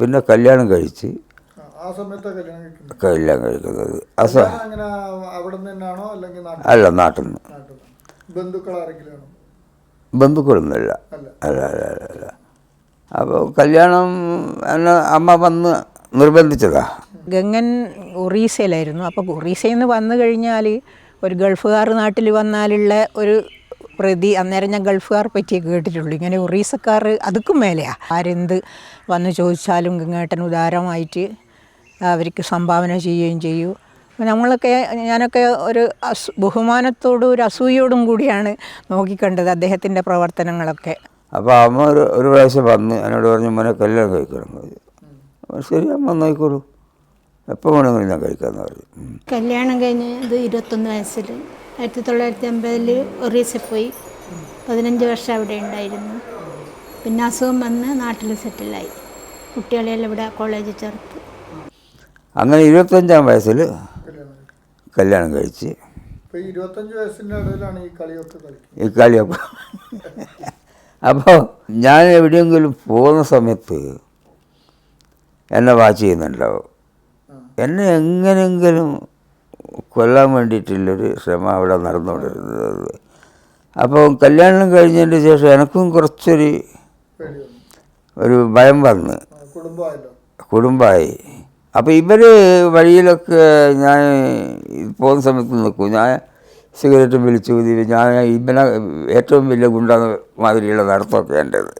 പിന്നെ കല്യാണം കഴിച്ച് കല്യാണം കഴിക്കുന്നത് അല്ല, നാട്ടിൽ നിന്ന്. ബന്ധുക്കളൊന്നുമില്ല, അല്ല. അപ്പോൾ കല്യാണം എന്നെ അമ്മ വന്ന് നിർബന്ധിച്ചതാ. ഗംഗൻ ഒറീസയിലായിരുന്നു. അപ്പോൾ ഒറീസയിൽ നിന്ന് വന്നു കഴിഞ്ഞാൽ ഒരു ഗൾഫുകാർ നാട്ടിൽ വന്നാലുള്ള ഒരു പ്രതി, അന്നേരം ഞാൻ ഗൾഫുകാർ പറ്റിയേ കേട്ടിട്ടുള്ളൂ. ഇങ്ങനെ ഒറീസക്കാർ അതുക്കും മേലെയാണ്. ആരെന്ത് വന്ന് ചോദിച്ചാലും ഗംഗേട്ടൻ ഉദാരമായിട്ട് അവർക്ക് സംഭാവന ചെയ്യുകയും ചെയ്യും. ഞാനൊക്കെ ഒരു ബഹുമാനത്തോടും ഒരു അസൂയോടും കൂടിയാണ് നോക്കിക്കണ്ടത് അദ്ദേഹത്തിൻ്റെ പ്രവർത്തനങ്ങളൊക്കെ. അപ്പോൾ അമ്മ ഒരു പ്രാവശ്യം വന്ന് എന്നോട് പറഞ്ഞു, മോനെ കല്യാണം കഴിക്കണം. ശരി അമ്മ നോക്കിക്കോളൂ, എപ്പോൾ വേണമെങ്കിലും ഞാൻ കഴിക്കാമെന്ന് പറഞ്ഞു. കല്യാണം കഴിഞ്ഞത് 21 വയസ്സിൽ 1980 ഒറീസയിൽ പോയി 15 വർഷം അവിടെ ഉണ്ടായിരുന്നു. പിന്നെ അസുഖം വന്ന് നാട്ടിൽ സെറ്റിലായി, കുട്ടികളെല്ലാം ഇവിടെ കോളേജിൽ ചേർത്ത്. അങ്ങനെ 25-ാം വയസ്സിൽ കല്യാണം കഴിച്ച്. 25 വയസ്സിൻ്റെ ഇടയിലാണ് ഈ കളിയൊക്കെ. അപ്പോൾ ഞാൻ എവിടെയെങ്കിലും പോകുന്ന സമയത്ത് എന്നെ വാച്ച് ചെയ്യുന്നുണ്ടാവും. എന്നെ എങ്ങനെയെങ്കിലും കൊല്ലാൻ വേണ്ടിയിട്ടുള്ളൊരു ശ്രമം അവിടെ നടന്നുകൊണ്ടിരുന്നത്. അപ്പോൾ കല്യാണം കഴിഞ്ഞതിന് ശേഷം എനിക്കും കുറച്ചൊരു ഭയം വന്ന്, കുടുംബമായി. അപ്പോൾ ഇവർ വഴിയിലൊക്കെ ഞാൻ പോകുന്ന സമയത്ത് നിൽക്കും. ഞാൻ സിഗരറ്റ് വലിച്ചു ഊതി, ഞാൻ ഇവനെ ഏറ്റവും വലിയ ഗുണ്ട മാതിരിയുള്ള നടത്തമൊക്കെ എൻ്റേത്.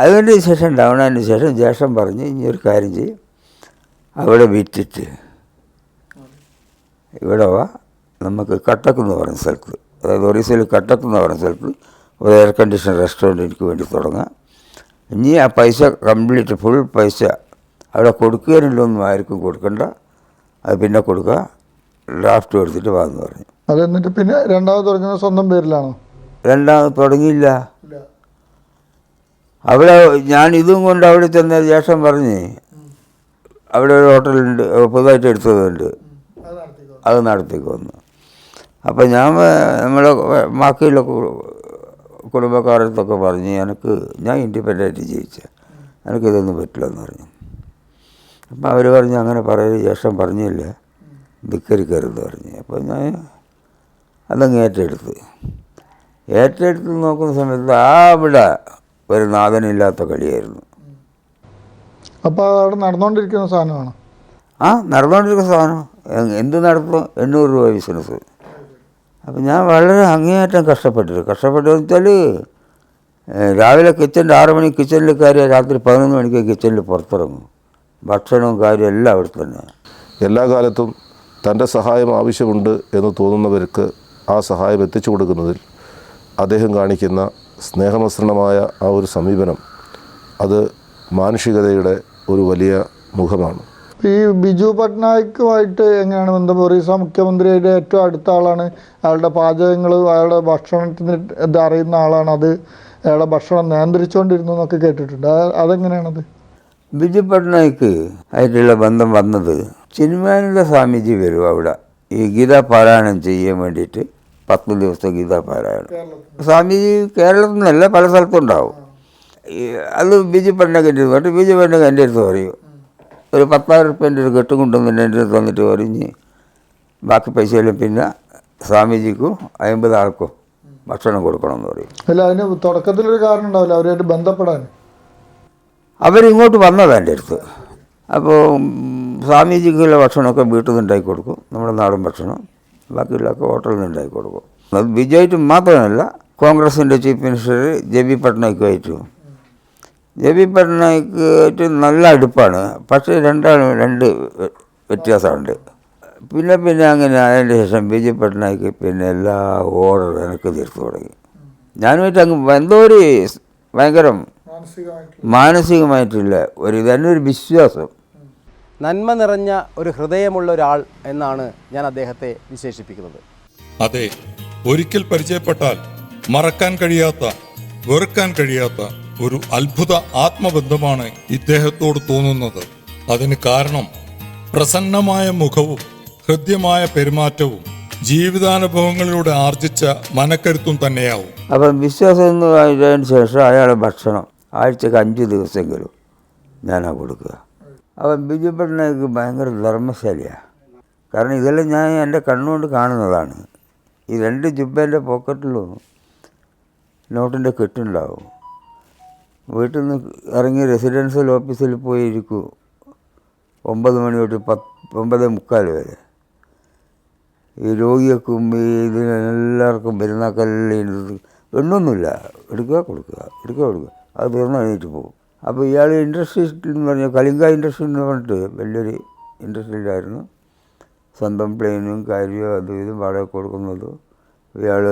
അതിന് ശേഷം ഉണ്ടാവുന്നതിന് ശേഷം ജ്യേഷ്ഠൻ പറഞ്ഞ് ഇനി ഒരു കാര്യം ചെയ്യും, അവിടെ വിറ്റിട്ട് ഇവിടെ വാ, നമുക്ക് കട്ടക്ക് എന്ന് പറയുന്ന സ്ഥലത്ത്, അതായത് ഒറീസയിൽ കട്ടക്ക് എന്ന് പറയുന്ന സ്ഥലത്ത് ഒരു എയർ കണ്ടീഷൻ റെസ്റ്റോറൻറ്റ് എനിക്ക് വേണ്ടി തുടങ്ങാം. ഇനി ആ പൈസ കംപ്ലീറ്റ് ഫുൾ പൈസ അവിടെ കൊടുക്കാനുള്ളൊന്നും ആർക്കും കൊടുക്കണ്ട, അത് പിന്നെ കൊടുക്കുക, ഡ്രാഫ്റ്റ് കൊടുത്തിട്ട് വാന്ന് പറഞ്ഞു. അതെന്നിട്ട് പിന്നെ രണ്ടാമത് തുടങ്ങുന്നത് സ്വന്തം പേരിലാണോ? രണ്ടാമത് തുടങ്ങിയില്ല. അവിടെ ഞാൻ ഇതും കൊണ്ട് അവിടെ ചെന്ന ജ്യേഷ്ഠൻ പറഞ്ഞ് അവിടെ ഒരു ഹോട്ടലുണ്ട്, പുതുതായിട്ട് എടുത്തതുണ്ട്, അത് നടത്തിക്കൊന്നു. അപ്പം നമ്മളെ ബാക്കിയുള്ള കുടുംബക്കാരത്തൊക്കെ പറഞ്ഞ് ഞാൻ ഇൻഡിപെൻഡൻ്റായിട്ട് ജീവിച്ച എനിക്കിതൊന്നും പറ്റില്ലെന്ന് പറഞ്ഞു. അപ്പം അവർ പറഞ്ഞു അങ്ങനെ പറയരുത്, ജ്യേഷ്ഠൻ പറഞ്ഞില്ല, ധിക്കരിക്കരുതെന്ന് പറഞ്ഞു. അപ്പോൾ ഞാൻ അതങ്ങ് ഏറ്റെടുത്ത് നോക്കുന്ന സമയത്ത് അവിടെ ഒരു നാഥനില്ലാത്ത കളിയായിരുന്നു. അപ്പോൾ അവിടെ നടന്നുകൊണ്ടിരിക്കുന്ന സാധനമാണ്? നടന്നുകൊണ്ടിരിക്കുന്ന സാധനം. എന്ത് നടത്തും? 800 രൂപ ബിസിനസ്. അപ്പം ഞാൻ വളരെ അങ്ങേയറ്റം കഷ്ടപ്പെട്ടെന്ന് വെച്ചാൽ രാവിലെ 6 മണി കിച്ചണിൽ കയറിയ രാത്രി 11 മണിക്ക് കിച്ചണിൽ പുറത്തിറങ്ങും. ഭക്ഷണവും കാര്യവും എല്ലാം അവിടെ തന്നെ. എല്ലാ കാലത്തും തൻ്റെ സഹായം ആവശ്യമുണ്ട് എന്ന് തോന്നുന്നവർക്ക് ആ സഹായം എത്തിച്ചു കൊടുക്കുന്നതിൽ അദ്ദേഹം കാണിക്കുന്ന സ്നേഹമസൃണമായ ആ ഒരു സമീപനം, അത് മാനുഷികതയുടെ ഒരു വലിയ മുഖമാണ്. ഈ ബിജു പട്നായിക്കുമായിട്ട് എങ്ങനെയാണ് ബന്ധം? ഒറീസ മുഖ്യമന്ത്രിയുടെ ഏറ്റവും അടുത്ത ആളാണ്. അയാളുടെ പാചകങ്ങൾ, അയാളുടെ ഭക്ഷണത്തിന് ഇത് അറിയുന്ന ആളാണ്. അയാളുടെ ഭക്ഷണം നിയന്ത്രിച്ചുകൊണ്ടിരുന്നു എന്നൊക്കെ കേട്ടിട്ടുണ്ട്. അതെങ്ങനെയാണത്? ബിജു പട്നായിക്ക് ആയിട്ടുള്ള ബന്ധം വന്നത്, ചിന്മയാനന്ദ സ്വാമിജി വരും അവിടെ ഈ ഗീതാ പാരായണം ചെയ്യാൻ വേണ്ടിയിട്ട്. 10 ദിവസത്തെ ഗീതാ പാരായണം. സ്വാമിജി കേരളത്തിൽ നിന്നല്ല, പല സ്ഥലത്തുണ്ടാവും. അത് ബിജു പണ്ടൊക്കെ എൻ്റെ അടുത്ത് ബിജു പണ്ടൊക്കെ എൻ്റെ അടുത്ത് പറയും, ഒരു 10,000 റുപ്യേൻ്റെ ഒരു കെട്ടും കൊണ്ടുവന്നിട്ട് എൻ്റെ അടുത്ത് വന്നിട്ട് പറഞ്ഞ് ബാക്കി പൈസയിലും പിന്നെ സ്വാമിജിക്കും 50 ആൾക്കും ഭക്ഷണം കൊടുക്കണമെന്ന് പറയും. അല്ല, അതിന് തുടക്കത്തിലൊരു കാരണം ഉണ്ടാവില്ല അവരുമായിട്ട് ബന്ധപ്പെടാൻ. അവരിങ്ങോട്ട് വന്നതാണ് എൻ്റെ അടുത്ത്. അപ്പോൾ സ്വാമിജിക്കുള്ള ഭക്ഷണമൊക്കെ വീട്ടിൽ നിന്ന് ഉണ്ടാക്കി കൊടുക്കും, നമ്മുടെ നാടൻ ഭക്ഷണം. ബാക്കിയുള്ളതൊക്കെ ഹോട്ടലിൽ നിന്ന് ഉണ്ടാക്കി കൊടുക്കും. അത് ബിജുവായിട്ട് മാത്രമല്ല, കോൺഗ്രസിൻ്റെ ചീഫ് മിനിസ്റ്റർ ജെ.ബി. പട്നായിക്കുമായിട്ടും പട്നായിക്കായിട്ട് നല്ല അടുപ്പാണ്. പക്ഷേ രണ്ട് വ്യത്യാസമുണ്ട്. പിന്നെ അങ്ങനെ അതിൻ്റെ ശേഷം ബി.ജെ. പട്നായിക്ക് പിന്നെ എല്ലാ ഓർഡർ എനിക്ക് തീർത്തു തുടങ്ങി. ഞാനുമായിട്ട് അങ്ങ് എന്തോ ഒരു ഭയങ്കര മാനസികമായിട്ടുള്ള തന്നെ ഒരു വിശ്വാസം. നന്മ നിറഞ്ഞ ഒരു ഹൃദയമുള്ള ഒരാൾ എന്നാണ് ഞാൻ അദ്ദേഹത്തെ വിശേഷിപ്പിക്കുന്നത്. അതെ, ഒരിക്കൽ പരിചയപ്പെട്ടാൽ മറക്കാൻ കഴിയാത്ത, വെറുക്കാൻ കഴിയാത്ത ഒരു അത്ഭുത ആത്മബന്ധമാണ് ഇദ്ദേഹത്തോട് തോന്നുന്നത്. അതിന് കാരണം പ്രസന്നമായ മുഖവും ഹൃദ്യമായ പെരുമാറ്റവും ജീവിതാനുഭവങ്ങളിലൂടെ ആർജിച്ച മനക്കരുത്തും തന്നെയാവും. അപ്പം വിശ്വാസം എന്ന് ആയതിനു ശേഷം അയാളെ ഭക്ഷണം ആഴ്ചക്ക് 5 ദിവസമെങ്കിലും ഞാനാ കൊടുക്കുക. അപ്പം ബിജു പട്നായിക്ക് ഭയങ്കര ധർമ്മശാലിയാണ്. കാരണം ഇതെല്ലാം ഞാൻ എൻ്റെ കണ്ണുകൊണ്ട് കാണുന്നതാണ്. ഈ 2 ജുബ്ബേൻ്റെ പോക്കറ്റിലും നോട്ടിൻ്റെ കെട്ടുണ്ടാവും. വീട്ടിൽ നിന്ന് ഇറങ്ങി റെസിഡൻഷ്യൽ ഓഫീസിൽ പോയി ഇരിക്കും 9 മണി തൊട്ട് 9:45 വരെ. ഈ രോഗികൾക്കും ഈ ഇതിനെല്ലാവർക്കും പെരുന്നാക്കെല്ലാം എണ്ണൊന്നുമില്ല, എടുക്കുക കൊടുക്കുക. അത് തീർന്ന് എഴുന്നേറ്റ് പോകും. അപ്പോൾ ഇയാൾ ഇൻഡസ്ട്രിയിൽ എന്ന് പറഞ്ഞാൽ കലിംഗ ഇൻഡസ്ട്രി എന്ന് പറഞ്ഞിട്ട് വലിയൊരു ഇൻഡസ്ട്രിയിലായിരുന്നു. സ്വന്തം പ്ലെയിനും കാര്യവും അതും ഇതും വാടക കൊടുക്കുന്നതും. ഇയാൾ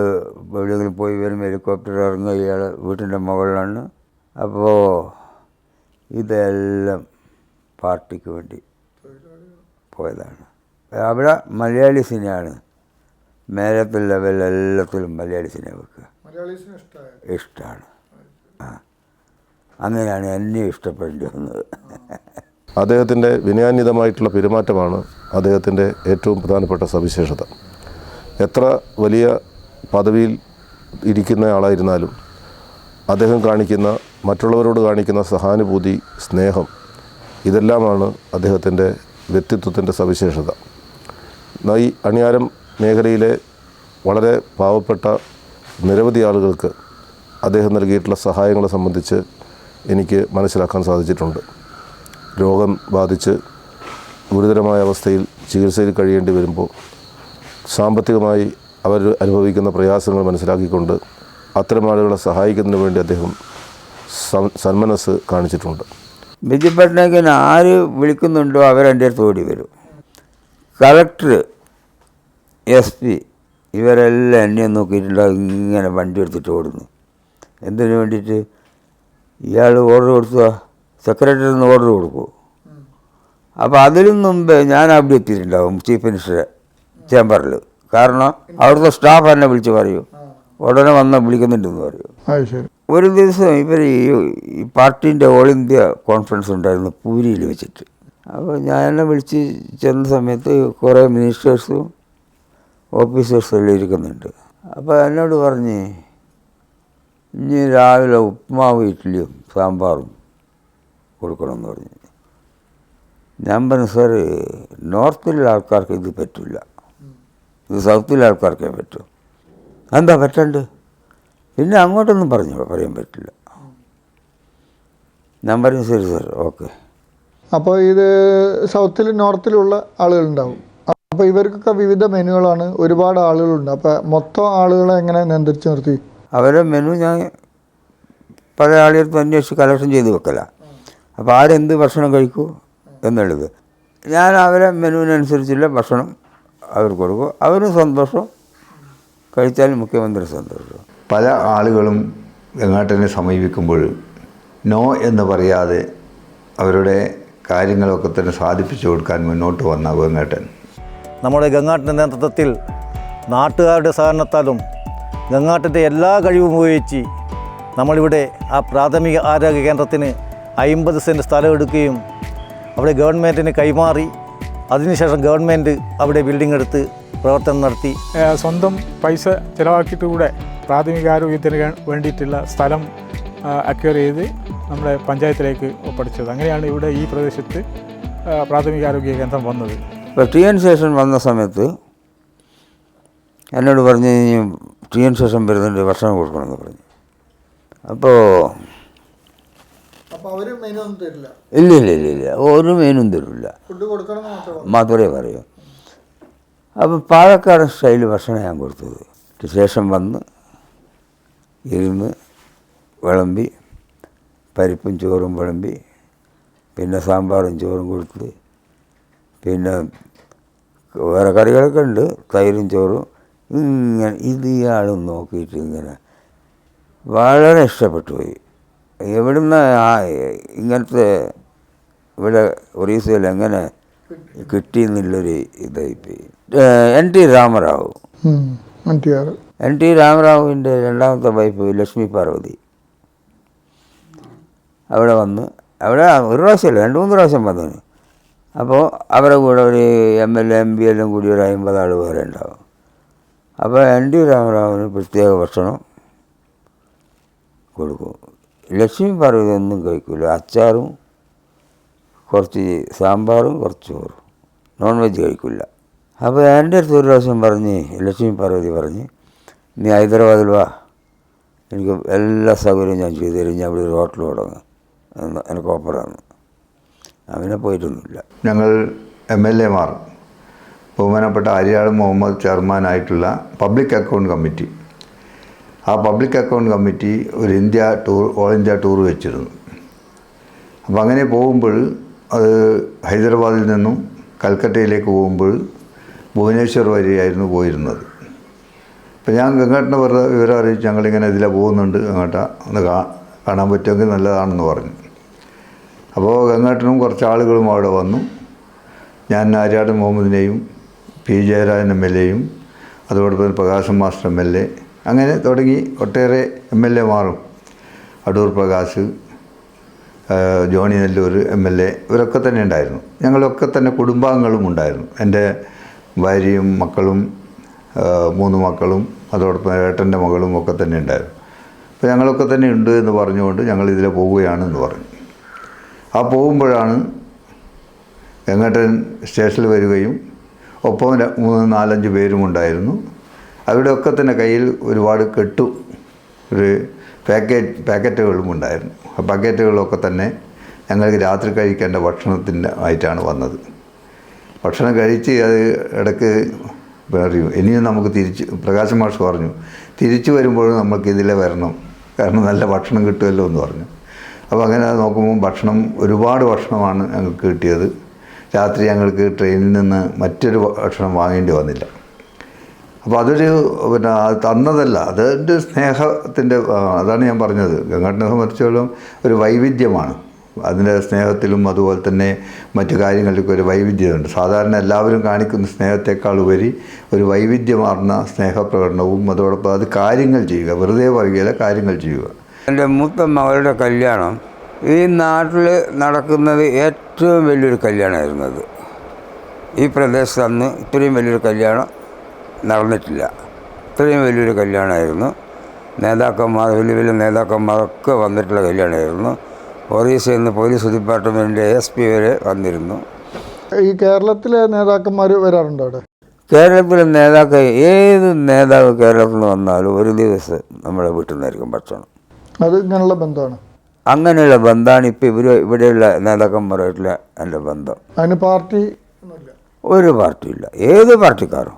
എവിടെയെങ്കിലും പോയി വരും, ഹെലികോപ്റ്റർ ഇറങ്ങുക ഇയാൾ വീട്ടിൻ്റെ മുകളിലാണ്. അപ്പോൾ ഇതെല്ലാം പാർട്ടിക്ക് വേണ്ടി പോയതാണ്. അവിടെ മലയാളി സിനിമയാണ് മേലത്തെ ലെവൽ എല്ലാത്തിലും മലയാളി സിനിമ വെക്കുക ഇഷ്ടമാണ്. അങ്ങനെയാണ് എന്നെ ഇഷ്ടപ്പെടേണ്ടി വന്നത്. അദ്ദേഹത്തിൻ്റെ വിനയാന്വിതമായിട്ടുള്ള പെരുമാറ്റമാണ് അദ്ദേഹത്തിൻ്റെ ഏറ്റവും പ്രധാനപ്പെട്ട സവിശേഷത. എത്ര വലിയ പദവിയിൽ ഇരിക്കുന്ന ആളായിരുന്നാലും അദ്ദേഹം കാണിക്കുന്ന, മറ്റുള്ളവരോട് കാണിക്കുന്ന സഹാനുഭൂതി, സ്നേഹം, ഇതെല്ലാമാണ് അദ്ദേഹത്തിൻ്റെ വ്യക്തിത്വത്തിൻ്റെ സവിശേഷത. ഈ അണിയാരം മേഖലയിലെ വളരെ പാവപ്പെട്ട നിരവധി ആളുകൾക്ക് അദ്ദേഹം നൽകിയിട്ടുള്ള സഹായങ്ങളെ സംബന്ധിച്ച് എനിക്ക് മനസ്സിലാക്കാൻ സാധിച്ചിട്ടുണ്ട്. രോഗം ബാധിച്ച് ഗുരുതരമായ അവസ്ഥയിൽ ചികിത്സയിൽ കഴിയേണ്ടി വരുമ്പോൾ സാമ്പത്തികമായി അവർ അനുഭവിക്കുന്ന പ്രയാസങ്ങൾ മനസ്സിലാക്കിക്കൊണ്ട് അത്തരം ആളുകളെ സഹായിക്കുന്നതിന് വേണ്ടി അദ്ദേഹം സന്മനസ് കാണിച്ചിട്ടുണ്ട്. ബിജു പട്നായിക്കിനെ ആര് വിളിക്കുന്നുണ്ടോ അവരെൻ്റെ അടുത്ത് ഓടി വരും. കളക്ടർ, SP ഇവരെല്ലാം എന്നെ നോക്കിയിട്ടുണ്ടാവും. ഇങ്ങനെ വണ്ടി എടുത്തിട്ട് ഓടുന്നു. എന്തിനു വേണ്ടിയിട്ട്? ഇയാൾ ഓർഡർ കൊടുക്കുക, സെക്രട്ടറി നിന്ന് ഓർഡർ കൊടുക്കും. അപ്പോൾ അതിനു മുമ്പേ ഞാൻ അവിടെ എത്തിയിട്ടുണ്ടാവും ചീഫ് മിനിസ്റ്ററെ ചേംബറിൽ. കാരണം അവിടുത്തെ സ്റ്റാഫ് എന്നെ വിളിച്ച് പറയും, ഉടനെ വന്ന് വിളിക്കുന്നുണ്ടെന്ന് പറയും. ഒരു ദിവസം ഇവർ ഈ പാർട്ടീൻ്റെ ഓൾ ഇന്ത്യ കോൺഫറൻസ് ഉണ്ടായിരുന്നു പൂരിയിൽ വെച്ചിട്ട്. അപ്പോൾ ഞാൻ എന്നെ വിളിച്ച് ചെന്ന സമയത്ത് കുറേ മിനിസ്റ്റേഴ്സും ഓഫീസേഴ്സും എല്ലാം ഇരിക്കുന്നുണ്ട്. അപ്പോൾ എന്നോട് പറഞ്ഞ് ഇനി രാവിലെ ഉപ്മാവും ഇഡ്ഡലിയും സാമ്പാറും കൊടുക്കണമെന്ന് പറഞ്ഞു. ഞാൻ പറഞ്ഞു, സാർ നോർത്തിലുള്ള ആൾക്കാർക്ക് ഇത് പറ്റില്ല, ഇത് സൗത്തിലെ ആൾക്കാർക്കേ പറ്റും. എന്താ പറ്റണ്ട്? പിന്നെ അങ്ങോട്ടൊന്നും പറയാൻ പറ്റില്ല. ഞാൻ പറഞ്ഞു ശരി സാർ, ഓക്കെ. അപ്പോൾ ഇത് സൗത്തിലും നോർത്തിലുള്ള ആളുകളുണ്ടാവും. അപ്പോൾ ഇവർക്കൊക്കെ വിവിധ മെനുകളാണ്, ഒരുപാട് ആളുകളുണ്ട്. അപ്പോൾ മൊത്തം ആളുകളെ എങ്ങനെ നിയന്ത്രിച്ച് നിർത്തി? അവരെ മെനു ഞാൻ പല ആളുകൾക്ക് അന്വേഷിച്ച് കളക്ഷൻ ചെയ്ത് വെക്കല. അപ്പോൾ ആരെന്ത് ഭക്ഷണം കഴിക്കൂ എന്നുള്ളത് ഞാൻ അവരെ മെനുവിനനുസരിച്ചുള്ള ഭക്ഷണം അവർക്ക് കൊടുക്കും. അവരും സന്തോഷം, കഴിച്ചാലും മുഖ്യമന്ത്രി സന്തോഷം. പല ആളുകളും ഗംഗാട്ടനെ സമീപിക്കുമ്പോൾ നോ എന്ന് പറയാതെ അവരുടെ കാര്യങ്ങളൊക്കെ തന്നെ സാധിപ്പിച്ചു കൊടുക്കാൻ മുന്നോട്ട് വന്ന ഗംഗാട്ടൻ. നമ്മുടെ ഗംഗാട്ടൻ്റെ നേതൃത്വത്തിൽ നാട്ടുകാരുടെ സഹകരണത്താലും ഗംഗാട്ടൻ്റെ എല്ലാ കഴിവും ഉപയോഗിച്ച് നമ്മളിവിടെ ആ പ്രാഥമിക ആരോഗ്യ കേന്ദ്രത്തിന് 50 സെൻറ്റ് സ്ഥലം എടുക്കുകയും അവിടെ ഗവൺമെൻറ്റിന് കൈമാറി അതിനുശേഷം ഗവൺമെൻറ് അവിടെ ബിൽഡിംഗ് എടുത്ത് പ്രവർത്തനം നടത്തി. സ്വന്തം പൈസ ചിലവാക്കിയിട്ട് കൂടെ പ്രാഥമികാരോഗ്യത്തിന് വേണ്ടിയിട്ടുള്ള സ്ഥലം അക്വയർ ചെയ്ത് നമ്മുടെ പഞ്ചായത്തിലേക്ക് ഒപ്പടിച്ചത്. അങ്ങനെയാണ് ഇവിടെ ഈ പ്രദേശത്ത് പ്രാഥമികാരോഗ്യ കേന്ദ്രം വന്നത്. ഇപ്പോൾ TN സ്റ്റേഷൻ വന്ന സമയത്ത് എന്നോട് പറഞ്ഞ് TN സ്റ്റേഷൻ വരുന്നുണ്ട്, ഭക്ഷണം കൊടുക്കണമെന്ന് പറഞ്ഞു. അപ്പോൾ ഇല്ല ഒരു മെയിനും തരില്ല, മാത്രമേ പറയൂ. അപ്പോൾ പാലക്കാടൻ സ്റ്റൈൽ ഭക്ഷണം ഞാൻ കൊടുത്തത്. ശേഷം വന്ന് ഇരുന്ന് വിളമ്പി, പരിപ്പും ചോറും വിളമ്പി, പിന്നെ സാമ്പാറും ചോറും കൊടുത്ത്, പിന്നെ വേറെ കറികളൊക്കെ ഉണ്ട്, തൈരും ചോറും. ഇങ്ങനെ ഇയാളും നോക്കിയിട്ട് ഇങ്ങനെ വളരെ ഇഷ്ടപ്പെട്ടു പോയി. എവിടുന്ന് ഇങ്ങനത്തെ ഇവിടെ ഒറീസയിൽ എങ്ങനെ കിട്ടി എന്നുള്ളൊരു ഇതായിപ്പോയി. NT രാമറാവു, NT രാമറാവുവിൻ്റെ രണ്ടാമത്തെ വൈഫ് ലക്ഷ്മി പാർവതി അവിടെ വന്ന്, അവിടെ ഒരു പ്രാവശ്യമല്ല 2-3 പ്രാവശ്യം വന്നതിന്. അപ്പോൾ അവരുടെ കൂടെ ഒരു MLA MP എല്ലാം കൂടി ഒരു 50 ആൾ വേറെ ഉണ്ടാവും. അപ്പോൾ NT രാമറാവിന് പ്രത്യേക ഭക്ഷണം കൊടുക്കും. ലക്ഷ്മി പാർവതി ഒന്നും കഴിക്കില്ല, അച്ചാറും കുറച്ച് സാമ്പാറും കുറച്ച് ചോറും, നോൺ വെജ് കഴിക്കില്ല. അപ്പോൾ എൻ്റെ അടുത്ത് ഒരു പ്രാവശ്യം പറഞ്ഞ് ലക്ഷ്മി പാർവതി പറഞ്ഞ്, നീ ഹൈദരാബാദിൽ വാ, എനിക്ക് എല്ലാ സൗകര്യവും ഞാൻ ചെയ്തു തരും, ഞാൻ ഇവിടെ ഒരു ഹോട്ടൽ തുടങ്ങും, എനിക്ക് ഓഫറാണ്. അവനെ പോയിട്ടൊന്നുമില്ല. ഞങ്ങൾ MLA മാർ ബഹുമാനപ്പെട്ട അരിയാട് മുഹമ്മദ് ചെയർമാനായിട്ടുള്ള പബ്ലിക് അക്കൗണ്ട് കമ്മിറ്റി, ആ പബ്ലിക് അക്കൗണ്ട് കമ്മിറ്റി ഒരു ഓൾ ഇന്ത്യ ടൂർ വെച്ചിരുന്നു. അപ്പോൾ അങ്ങനെ പോകുമ്പോൾ അത് ഹൈദരാബാദിൽ നിന്നും കൽക്കട്ടയിലേക്ക് പോകുമ്പോൾ ഭുവനേശ്വർ വരെയായിരുന്നു പോയിരുന്നത്. അപ്പോൾ ഞാൻ ഗംഗാട്ടനെ വെറുതെ വിവരം അറിയിച്ച് ഞങ്ങളിങ്ങനെ ഇതിലെ പോകുന്നുണ്ട്, ഗംഗാട്ട ഒന്ന് കാണാൻ പറ്റുമെങ്കിൽ നല്ലതാണെന്ന് പറഞ്ഞു. അപ്പോൾ ഗംഗാട്ടനും കുറച്ച് ആളുകളും അവിടെ വന്നു. ഞാൻ ആര്യാട് മുഹമ്മദിനെയും P. ജയരാജൻ MLA-യും അതോടൊപ്പം പ്രകാശം മാസ്റ്റർ MLA, അങ്ങനെ തുടങ്ങി ഒട്ടേറെ MLA മാറും, അടൂർ പ്രകാശ്, ജോണി നെല്ലൂർ MLA, ഇവരൊക്കെ തന്നെ ഉണ്ടായിരുന്നു. ഞങ്ങളൊക്കെ തന്നെ കുടുംബാംഗങ്ങളും ഉണ്ടായിരുന്നു. എൻ്റെ ഭാര്യയും മക്കളും 3 മക്കളും അതോടൊപ്പം ഏട്ടൻ്റെ മകളും ഒക്കെ തന്നെ ഉണ്ടായിരുന്നു. അപ്പോൾ ഞങ്ങളൊക്കെ തന്നെ ഉണ്ട് എന്ന് പറഞ്ഞുകൊണ്ട് ഞങ്ങൾ ഇതിലെ പോവുകയാണെന്ന് പറഞ്ഞു. ആ പോകുമ്പോഴാണ് ഗംഗാട്ടൻ സ്റ്റേഷനിൽ വരികയും ഒപ്പം 3-4-5 പേരും ഉണ്ടായിരുന്നു. അവിടെയൊക്കെ തന്നെ കയ്യിൽ ഒരുപാട് ഒരു പാക്കറ്റുകളും ഉണ്ടായിരുന്നു. ആ പാക്കറ്റുകളൊക്കെ തന്നെ ഞങ്ങൾക്ക് രാത്രി കഴിക്കേണ്ട ഭക്ഷണത്തിൻ്റെ ആയിട്ടാണ് വന്നത്. ഭക്ഷണം കഴിച്ച് അത് ഇടയ്ക്ക് പറയും, ഇനിയും നമുക്ക് പ്രകാശ് മാഷ് പറഞ്ഞു, തിരിച്ചു വരുമ്പോഴും നമുക്ക് ഇതിലെ വരണം, കാരണം നല്ല ഭക്ഷണം കിട്ടുമല്ലോ എന്ന് പറഞ്ഞു. അപ്പോൾ അങ്ങനെ നോക്കുമ്പോൾ ഒരുപാട് ഭക്ഷണമാണ് ഞങ്ങൾക്ക് കിട്ടിയത്. രാത്രി ഞങ്ങൾക്ക് ട്രെയിനിൽ നിന്ന് മറ്റൊരു ഭക്ഷണം വാങ്ങേണ്ടി വന്നില്ല. അപ്പോൾ അതൊരു അത് തന്നതല്ല, അതൊരു സ്നേഹത്തിൻ്റെ, അതാണ് ഞാൻ പറഞ്ഞത്. ഗംഗാട്ടനെ സംബന്ധിച്ചോളം ഒരു വൈവിധ്യമാണ്. അതിൻ്റെ സ്നേഹത്തിലും അതുപോലെ തന്നെ മറ്റു കാര്യങ്ങളിലൊക്കെ ഒരു വൈവിധ്യമുണ്ട്. സാധാരണ എല്ലാവരും കാണിക്കുന്ന സ്നേഹത്തെക്കാൾ ഉപരി ഒരു വൈവിധ്യമാർന്ന സ്നേഹപ്രകടനവും അതോടൊപ്പം അത് കാര്യങ്ങൾ ചെയ്യുക, വെറുതെ പറയുകയില്ല, കാര്യങ്ങൾ ചെയ്യുക. എൻ്റെ മൂത്ത മകളുടെ കല്യാണം ഈ നാട്ടിൽ നടക്കുന്നത് ഏറ്റവും വലിയൊരു കല്യാണമായിരുന്നു. അത് ഈ പ്രദേശത്ത് അന്ന് ഇത്രയും വലിയൊരു കല്യാണം നടന്നിട്ടില്ല. ഇത്രയും വലിയൊരു കല്യാണമായിരുന്നു. വലിയ വലിയ നേതാക്കന്മാരൊക്കെ വന്നിട്ടുള്ള കല്യാണമായിരുന്നു. ഒറീസയിൽ നിന്ന് പോലീസ് ഡിപ്പാർട്ട്മെൻറ്റിൻ്റെ ASP വരെ വന്നിരുന്നു. ഈ കേരളത്തിലെ നേതാക്കന്മാർ വരാറുണ്ടോ അവിടെ? കേരളത്തിലെ ഏത് നേതാവ് കേരളത്തിൽ നിന്ന് വന്നാലും ഒരു ദിവസം നമ്മുടെ വീട്ടിൽ നിന്നായിരിക്കും ഭക്ഷണം. അത് ഇങ്ങനെയുള്ള ബന്ധമാണ്. അങ്ങനെയുള്ള ബന്ധമാണ് ഇപ്പോൾ ഇവിടെയുള്ള നേതാക്കന്മാരായിട്ടുള്ള എൻ്റെ ബന്ധം. അതിന് പാർട്ടി ഒരു പാർട്ടിയില്ല, ഏത് പാർട്ടിക്കാരും.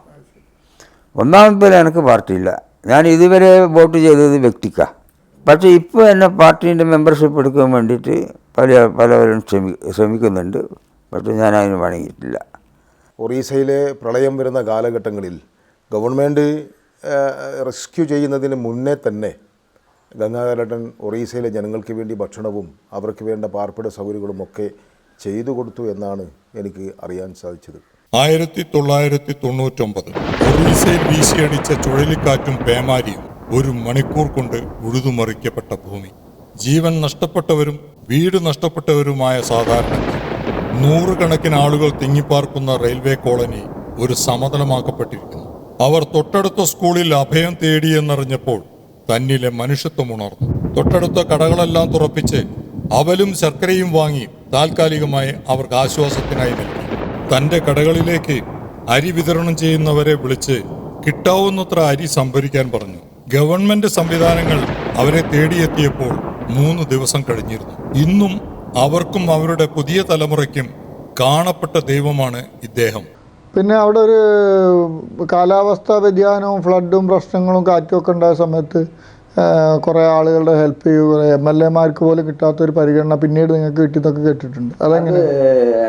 ഒന്നാമത്തെ എനിക്ക് പാർട്ടിയില്ല. ഞാൻ ഇതുവരെ വോട്ട് ചെയ്തത് വ്യക്തിക്കാണ്. പക്ഷേ ഇപ്പോൾ എന്നെ പാർട്ടീൻ്റെ മെമ്പർഷിപ്പ് എടുക്കാൻ വേണ്ടിയിട്ട് പലവരും ശ്രമിക്കുന്നുണ്ട്. പക്ഷേ ഞാൻ അതിന് വഴങ്ങിയിട്ടില്ല. ഒറീസയിലെ പ്രളയം വരുന്ന കാലഘട്ടങ്ങളിൽ ഗവൺമെൻറ് റെസ്ക്യൂ ചെയ്യുന്നതിന് മുന്നേ തന്നെ ഗംഗാധരേട്ടൻ ഒറീസയിലെ ജനങ്ങൾക്ക് വേണ്ടി ഭക്ഷണവും അവർക്ക് വേണ്ട പാർപ്പിട സൗകര്യങ്ങളുമൊക്കെ ചെയ്തു കൊടുത്തു എന്നാണ് എനിക്ക് അറിയാൻ സാധിച്ചത്. 1999 ഒറീസയിൽ വീശിയടിച്ച ചുഴലിക്കാറ്റും പേമാരിയും 1 മണിക്കൂർ കൊണ്ട് ഉഴുതുമറിക്കപ്പെട്ട ഭൂമി. ജീവൻ നഷ്ടപ്പെട്ടവരും വീട് നഷ്ടപ്പെട്ടവരുമായ സാധാരണക്കാർ, 100 കണക്കിന് ആളുകൾ തിങ്ങിപ്പാർക്കുന്ന റെയിൽവേ കോളനി ഒരു സമതലമാക്കപ്പെട്ടിരിക്കുന്നു. അവർ തൊട്ടടുത്ത സ്കൂളിൽ അഭയം തേടിയെന്നറിഞ്ഞപ്പോൾ തന്നിലെ മനുഷ്യത്വം ഉണർന്നു. തൊട്ടടുത്ത കടകളെല്ലാം തുറപ്പിച്ച് അവലും ശർക്കരയും വാങ്ങി താൽക്കാലികമായി അവർക്ക് ആശ്വാസത്തിനായി നൽകി. തൻ്റെ കടകളിലേക്ക് അരി വിതരണം ചെയ്യുന്നവരെ വിളിച്ച് കിട്ടാവുന്നത്ര അരി സംഭരിക്കാൻ പറഞ്ഞു. ഗവൺമെന്റ് സംവിധാനങ്ങൾ അവരെ തേടിയെത്തിയപ്പോൾ 3 ദിവസം കഴിഞ്ഞിരുന്നു. ഇന്നും അവർക്കും അവരുടെ പുതിയ തലമുറയ്ക്കും കാണപ്പെട്ട ദൈവമാണ് ഇദ്ദേഹം. പിന്നെ അവിടെ ഒരു കാലാവസ്ഥാ വ്യതിയാനവും ഫ്ലഡും പ്രശ്നങ്ങളും കാറ്റും ഒക്കെ ഉണ്ടായ സമയത്ത് കുറേ ആളുകളുടെ ഹെൽപ്പ് ചെയ്യുക, MLA-മാർക്ക് പോലും കിട്ടാത്തൊരു പരിഗണന പിന്നീട് നിങ്ങൾക്ക് കിട്ടിയതൊക്കെ കേട്ടിട്ടുണ്ട്. അതെങ്ങനെ?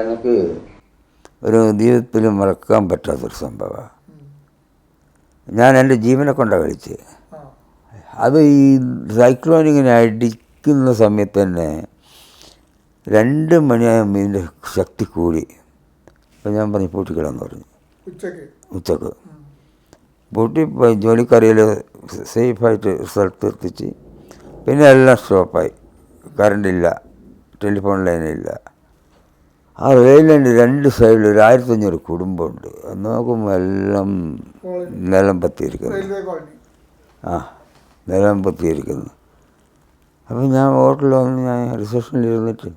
എനിക്ക് ഒരു ജീവിതത്തിൽ മറക്കാൻ പറ്റാത്തൊരു സംഭവമാണ്. ഞാൻ എൻ്റെ ജീവനെ കൊണ്ടാണ് കളിച്ച്. അത് ഈ സൈക്ലോൺ ഇങ്ങനെ അടിക്കുന്ന സമയത്ത് തന്നെ 2 മണിയാകുമ്പോൾ ഇതിൻ്റെ ശക്തി കൂടി. അപ്പോൾ ഞാൻ പറഞ്ഞു പൂട്ടിക്കിടാന്ന് പറഞ്ഞു. ഉച്ചക്ക് പൂട്ടി ജോലിക്കറിയിൽ സേഫായിട്ട് സ്ഥലത്ത് എത്തിച്ച്. പിന്നെ എല്ലാം സ്റ്റോപ്പായി. കറണ്ടില്ല, ടെലിഫോൺ ലൈനില്ല. ആ റെയിലുണ്ട് 2 സൈഡിൽ ഒരു 1500 കുടുംബമുണ്ട്. നോക്കുമ്പോൾ എല്ലാം നിലം പത്തിയിരിക്കുന്നു. നിലം പത്തിയിരിക്കുന്നു. അപ്പം ഞാൻ ഹോട്ടലിൽ വന്ന് ഞാൻ റിസപ്ഷനിൽ ഇരുന്നിട്ട്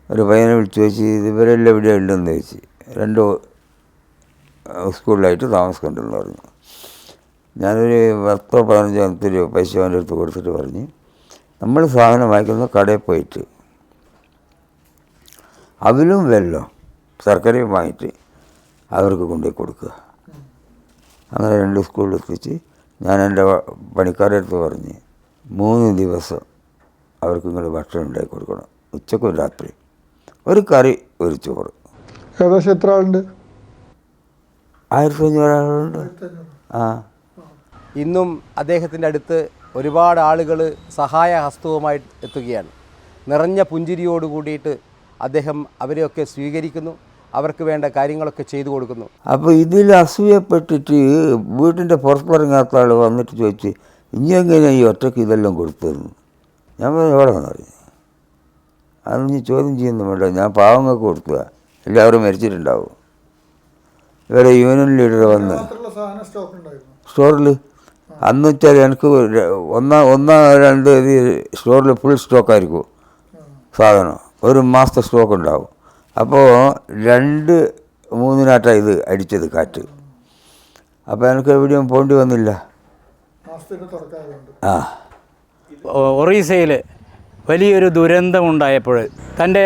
ഒരു പയ്യനെ വിളിച്ച് ചോദിച്ച് ഇവരെല്ലാം ഇവിടെ ഉണ്ടെന്ന് ചോദിച്ച്. 2 സ്കൂളിലായിട്ട് താമസിക്കുന്നുണ്ടെന്ന് പറഞ്ഞു. ഞാനൊരു 10-15 രൂപ പൈസ അവൻ്റെ അടുത്ത് കൊടുത്തിട്ട് പറഞ്ഞ് നമ്മൾ സാധനം വാങ്ങിക്കുന്ന കടയിൽ പോയിട്ട് അവലും വെള്ളം ശർക്കരയും വാങ്ങിയിട്ട് അവർക്ക് കൊണ്ടുപോയി കൊടുക്കുക. അങ്ങനെ 2 സ്കൂളിൽ എത്തിച്ച് ഞാൻ എൻ്റെ പണിക്കാരുടെ അടുത്ത് പറഞ്ഞ് 3 ദിവസം അവർക്ക് ഇങ്ങോട്ട് ഭക്ഷണം ഉണ്ടാക്കി കൊടുക്കണം. ഉച്ചക്കും രാത്രി ഒരു കറി, ഒരു ചോറ്. ഏകദേശം എത്ര ആളുണ്ട്? 1500 ആളുണ്ട്. ആ, ഇന്നും അദ്ദേഹത്തിൻ്റെ അടുത്ത് ഒരുപാട് ആളുകൾ സഹായഹസ്തവുമായി എത്തുകയാണ്. നിറഞ്ഞ പുഞ്ചിരിയോട് കൂടിയിട്ട് അദ്ദേഹം അവരെയൊക്കെ സ്വീകരിക്കുന്നു, അവർക്ക് വേണ്ട കാര്യങ്ങളൊക്കെ ചെയ്തു കൊടുക്കുന്നു. അപ്പോൾ ഇതിൽ അസൂയപ്പെട്ടിട്ട് വീട്ടിൻ്റെ പുറത്തിറങ്ങാത്ത ആൾ വന്നിട്ട് ചോദിച്ച് ഇനി എങ്ങനെയാണ് ഈ ഒറ്റയ്ക്ക് ഇതെല്ലാം കൊടുത്തതെന്ന്. ഞാൻ എവിടെ വന്നറിഞ്ഞു. അത് നീ ചോദ്യം ചെയ്യുന്നു വേണ്ട, ഞാൻ പാവങ്ങൾക്ക് കൊടുക്കുക, എല്ലാവരും മരിച്ചിട്ടുണ്ടാവും. ഇവരെ യൂണിയൻ ലീഡർ വന്ന് സ്റ്റോറിൽ അന്ന് വെച്ചാൽ എനിക്ക് 1-2 സ്റ്റോറിൽ ഫുൾ സ്റ്റോക്കായിരിക്കും സാധനം. 1 മാസത്തെ സ്റ്റോക്ക് ഉണ്ടാവും. അപ്പോൾ 2-3 ഇത് അടിച്ചത് കാറ്റ്. അപ്പോൾ എനിക്ക് എവിടെയും പോകേണ്ടി വന്നില്ല. ആ, ഒറീസയിൽ വലിയൊരു ദുരന്തമുണ്ടായപ്പോൾ തൻ്റെ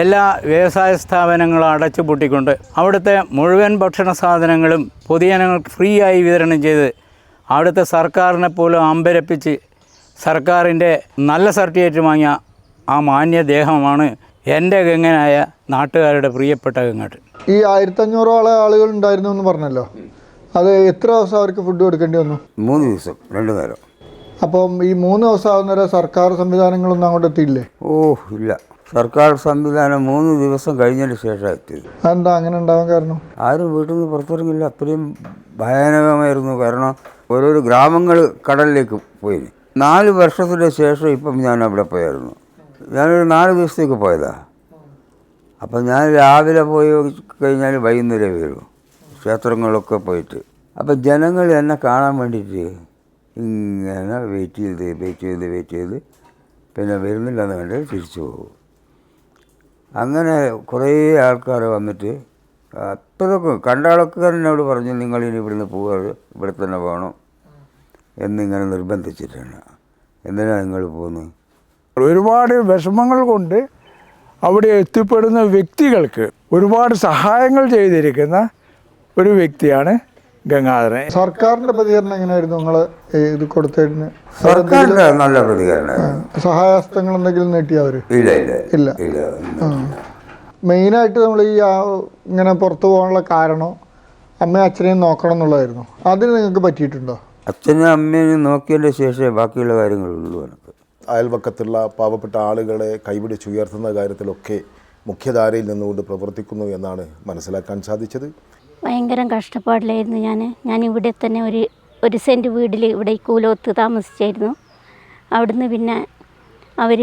എല്ലാ വ്യവസായ സ്ഥാപനങ്ങളും അടച്ചു പൂട്ടിക്കൊണ്ട് അവിടുത്തെ മുഴുവൻ ഭക്ഷണ സാധനങ്ങളും പൊതുജനങ്ങൾക്ക് ഫ്രീ ആയി വിതരണം ചെയ്ത് അവിടുത്തെ സർക്കാരിനെ പോലും അമ്പരപ്പിച്ച് സർക്കാരിൻ്റെ നല്ല സർട്ടിഫിക്കറ്റ് വാങ്ങിയ ആ മാന്യദേഹമാണ് എൻ്റെ ഗംഗനായ നാട്ടുകാരുടെ പ്രിയപ്പെട്ട ഗംഗാട്ടൻ. ഈ 1500 ആളുകൾ ഉണ്ടായിരുന്നു എന്ന് പറഞ്ഞല്ലോ, അത് എത്ര ദിവസം അവർക്ക് ഫുഡ് കൊടുക്കേണ്ടി വന്നു? 3 ദിവസം 2 നേരം. അപ്പം ഈ 3 ദിവസം ആവുന്നവരെ സർക്കാർ സംവിധാനങ്ങളൊന്നും അങ്ങോട്ട് എത്തിയില്ലേ? ഓ ഇല്ല, സർക്കാർ സംവിധാനം 3 ദിവസം കഴിഞ്ഞതിന് ശേഷം എത്തിയത്. അതെന്താ അങ്ങനെ ഉണ്ടാവാൻ കാരണം? ആരും വീട്ടിൽ നിന്ന് പുറത്തിറങ്ങില്ല. അത്രയും ഭയാനകമായിരുന്നു. കാരണം ഓരോരോ ഗ്രാമങ്ങൾ കടലിലേക്ക് പോയി. 4 വർഷത്തിന് ശേഷം ഇപ്പം ഞാൻ അവിടെ പോയായിരുന്നു. ഞാനൊരു 4 ദിവസത്തേക്ക് പോയതാണ്. അപ്പം ഞാൻ രാവിലെ പോയി കഴിഞ്ഞാൽ വൈകുന്നേരം വരും ക്ഷേത്രങ്ങളൊക്കെ പോയിട്ട്. അപ്പം ജനങ്ങൾ എന്നെ കാണാൻ വേണ്ടിയിട്ട് ഇങ്ങനെ വെയിറ്റ് ചെയ്ത് പിന്നെ വരുന്നില്ലെന്ന് കണ്ട് തിരിച്ചു പോകും. അങ്ങനെ കുറേ ആൾക്കാർ വന്നിട്ട് അത്രയൊക്കെ കണ്ട ആൾക്കാർ എന്നോട് പറഞ്ഞു നിങ്ങളിനി ഇവിടുന്ന് പോകാതെ ഇവിടെ തന്നെ പോകണം എന്നിങ്ങനെ നിർബന്ധിച്ചിട്ടാണ്. എന്തിനാണ് നിങ്ങൾ പോകുന്നത്? ഒരുപാട് വിഷമങ്ങൾ കൊണ്ട് അവിടെ എത്തിപ്പെടുന്ന വ്യക്തികൾക്ക് ഒരുപാട് സഹായങ്ങൾ ചെയ്തിരിക്കുന്ന ഒരു വ്യക്തിയാണ് ഗംഗാധരൻ. സർക്കാരിൻ്റെ പ്രതികരണം എങ്ങനെയായിരുന്നു നിങ്ങൾ ഇത് കൊടുത്തതിന്? സർക്കാരിൻ്റെ നല്ല പ്രതികരണം. സഹായഹസ്തങ്ങൾ എന്തെങ്കിലും നീട്ടിയ അവർ? ഇല്ല. മെയിനായിട്ട് നമ്മൾ ഈ ഇങ്ങനെ പുറത്തു പോകാനുള്ള കാരണം അമ്മയും അച്ഛനെയും നോക്കണം എന്നുള്ളതായിരുന്നു. അതിന് നിങ്ങൾക്ക് പറ്റിയിട്ടുണ്ടോ? അച്ഛനും അമ്മേനും നോക്കിയതിൻ്റെ ശേഷമേ ബാക്കിയുള്ള കാര്യങ്ങളുള്ളൂ. എനിക്ക് അയൽപക്കത്തുള്ള പാവപ്പെട്ട ആളുകളെ കൈപിടിച്ചുയർത്തുന്ന കാര്യത്തിലൊക്കെ മുഖ്യധാരയിൽ നിന്നുകൊണ്ട് പ്രവർത്തിക്കുന്നു എന്നാണ് മനസ്സിലാക്കാൻ സാധിച്ചത്. ഭയങ്കര കഷ്ടപ്പാടിലായിരുന്നു ഞാൻ ഇവിടെ തന്നെ ഒരു സെൻറ്റ് വീട്ടിൽ ഇവിടെ കൂലോത്ത് താമസിച്ചായിരുന്നു. അവിടുന്ന് പിന്നെ അവർ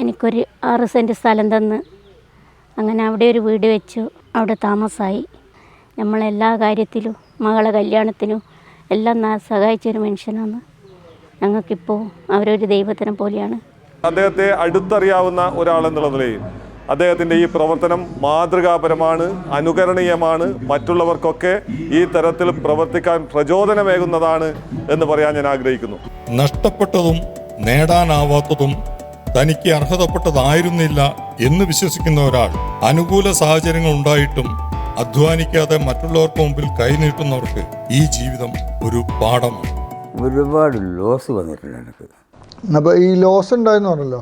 എനിക്കൊരു 6 സെൻറ്റ് സ്ഥലം തന്ന് അങ്ങനെ അവിടെ ഒരു വീട് വെച്ചു. അവിടെ താമസമായി. നമ്മളെല്ലാ കാര്യത്തിലും മകളെ കല്യാണത്തിനും എല്ലാം സഹായിച്ചൊരു മനുഷ്യനാണ്. ഞങ്ങൾക്കിപ്പോൾ അവരൊരു ദൈവത്തിനെ പോലെയാണ്. അദ്ദേഹത്തെ അടുത്തറിയാവുന്ന ഒരാളെന്നുള്ള നിലയിൽ അദ്ദേഹത്തിൻ്റെ ഈ പ്രവർത്തനം മാതൃകാപരമാണ്, അനുകരണീയമാണ്, മറ്റുള്ളവർക്കൊക്കെ ഈ തരത്തിൽ പ്രവർത്തിക്കാൻ പ്രചോദനമേകുന്നതാണ് എന്ന് പറയാൻ ഞാൻ ആഗ്രഹിക്കുന്നു. നഷ്ടപ്പെട്ടതും നേടാനാവാത്തതും തനിക്ക് അർഹതപ്പെട്ടതായിരുന്നില്ല എന്ന് വിശ്വസിക്കുന്ന ഒരാൾ അനുകൂല സാഹചര്യങ്ങൾ ഉണ്ടായിട്ടും അധ്വാനിക്കാതെ മറ്റുള്ളവർക്ക് മുമ്പിൽ കൈനീട്ടുന്നവർക്ക് ഈ ജീവിതം ഒരു പാഠമാണ്. ഒരുപാട് ലോസ് വന്നിട്ടുണ്ട് എനിക്ക്. അപ്പോൾ ഈ ലോസ് ഉണ്ടായെന്ന് പറഞ്ഞല്ലോ,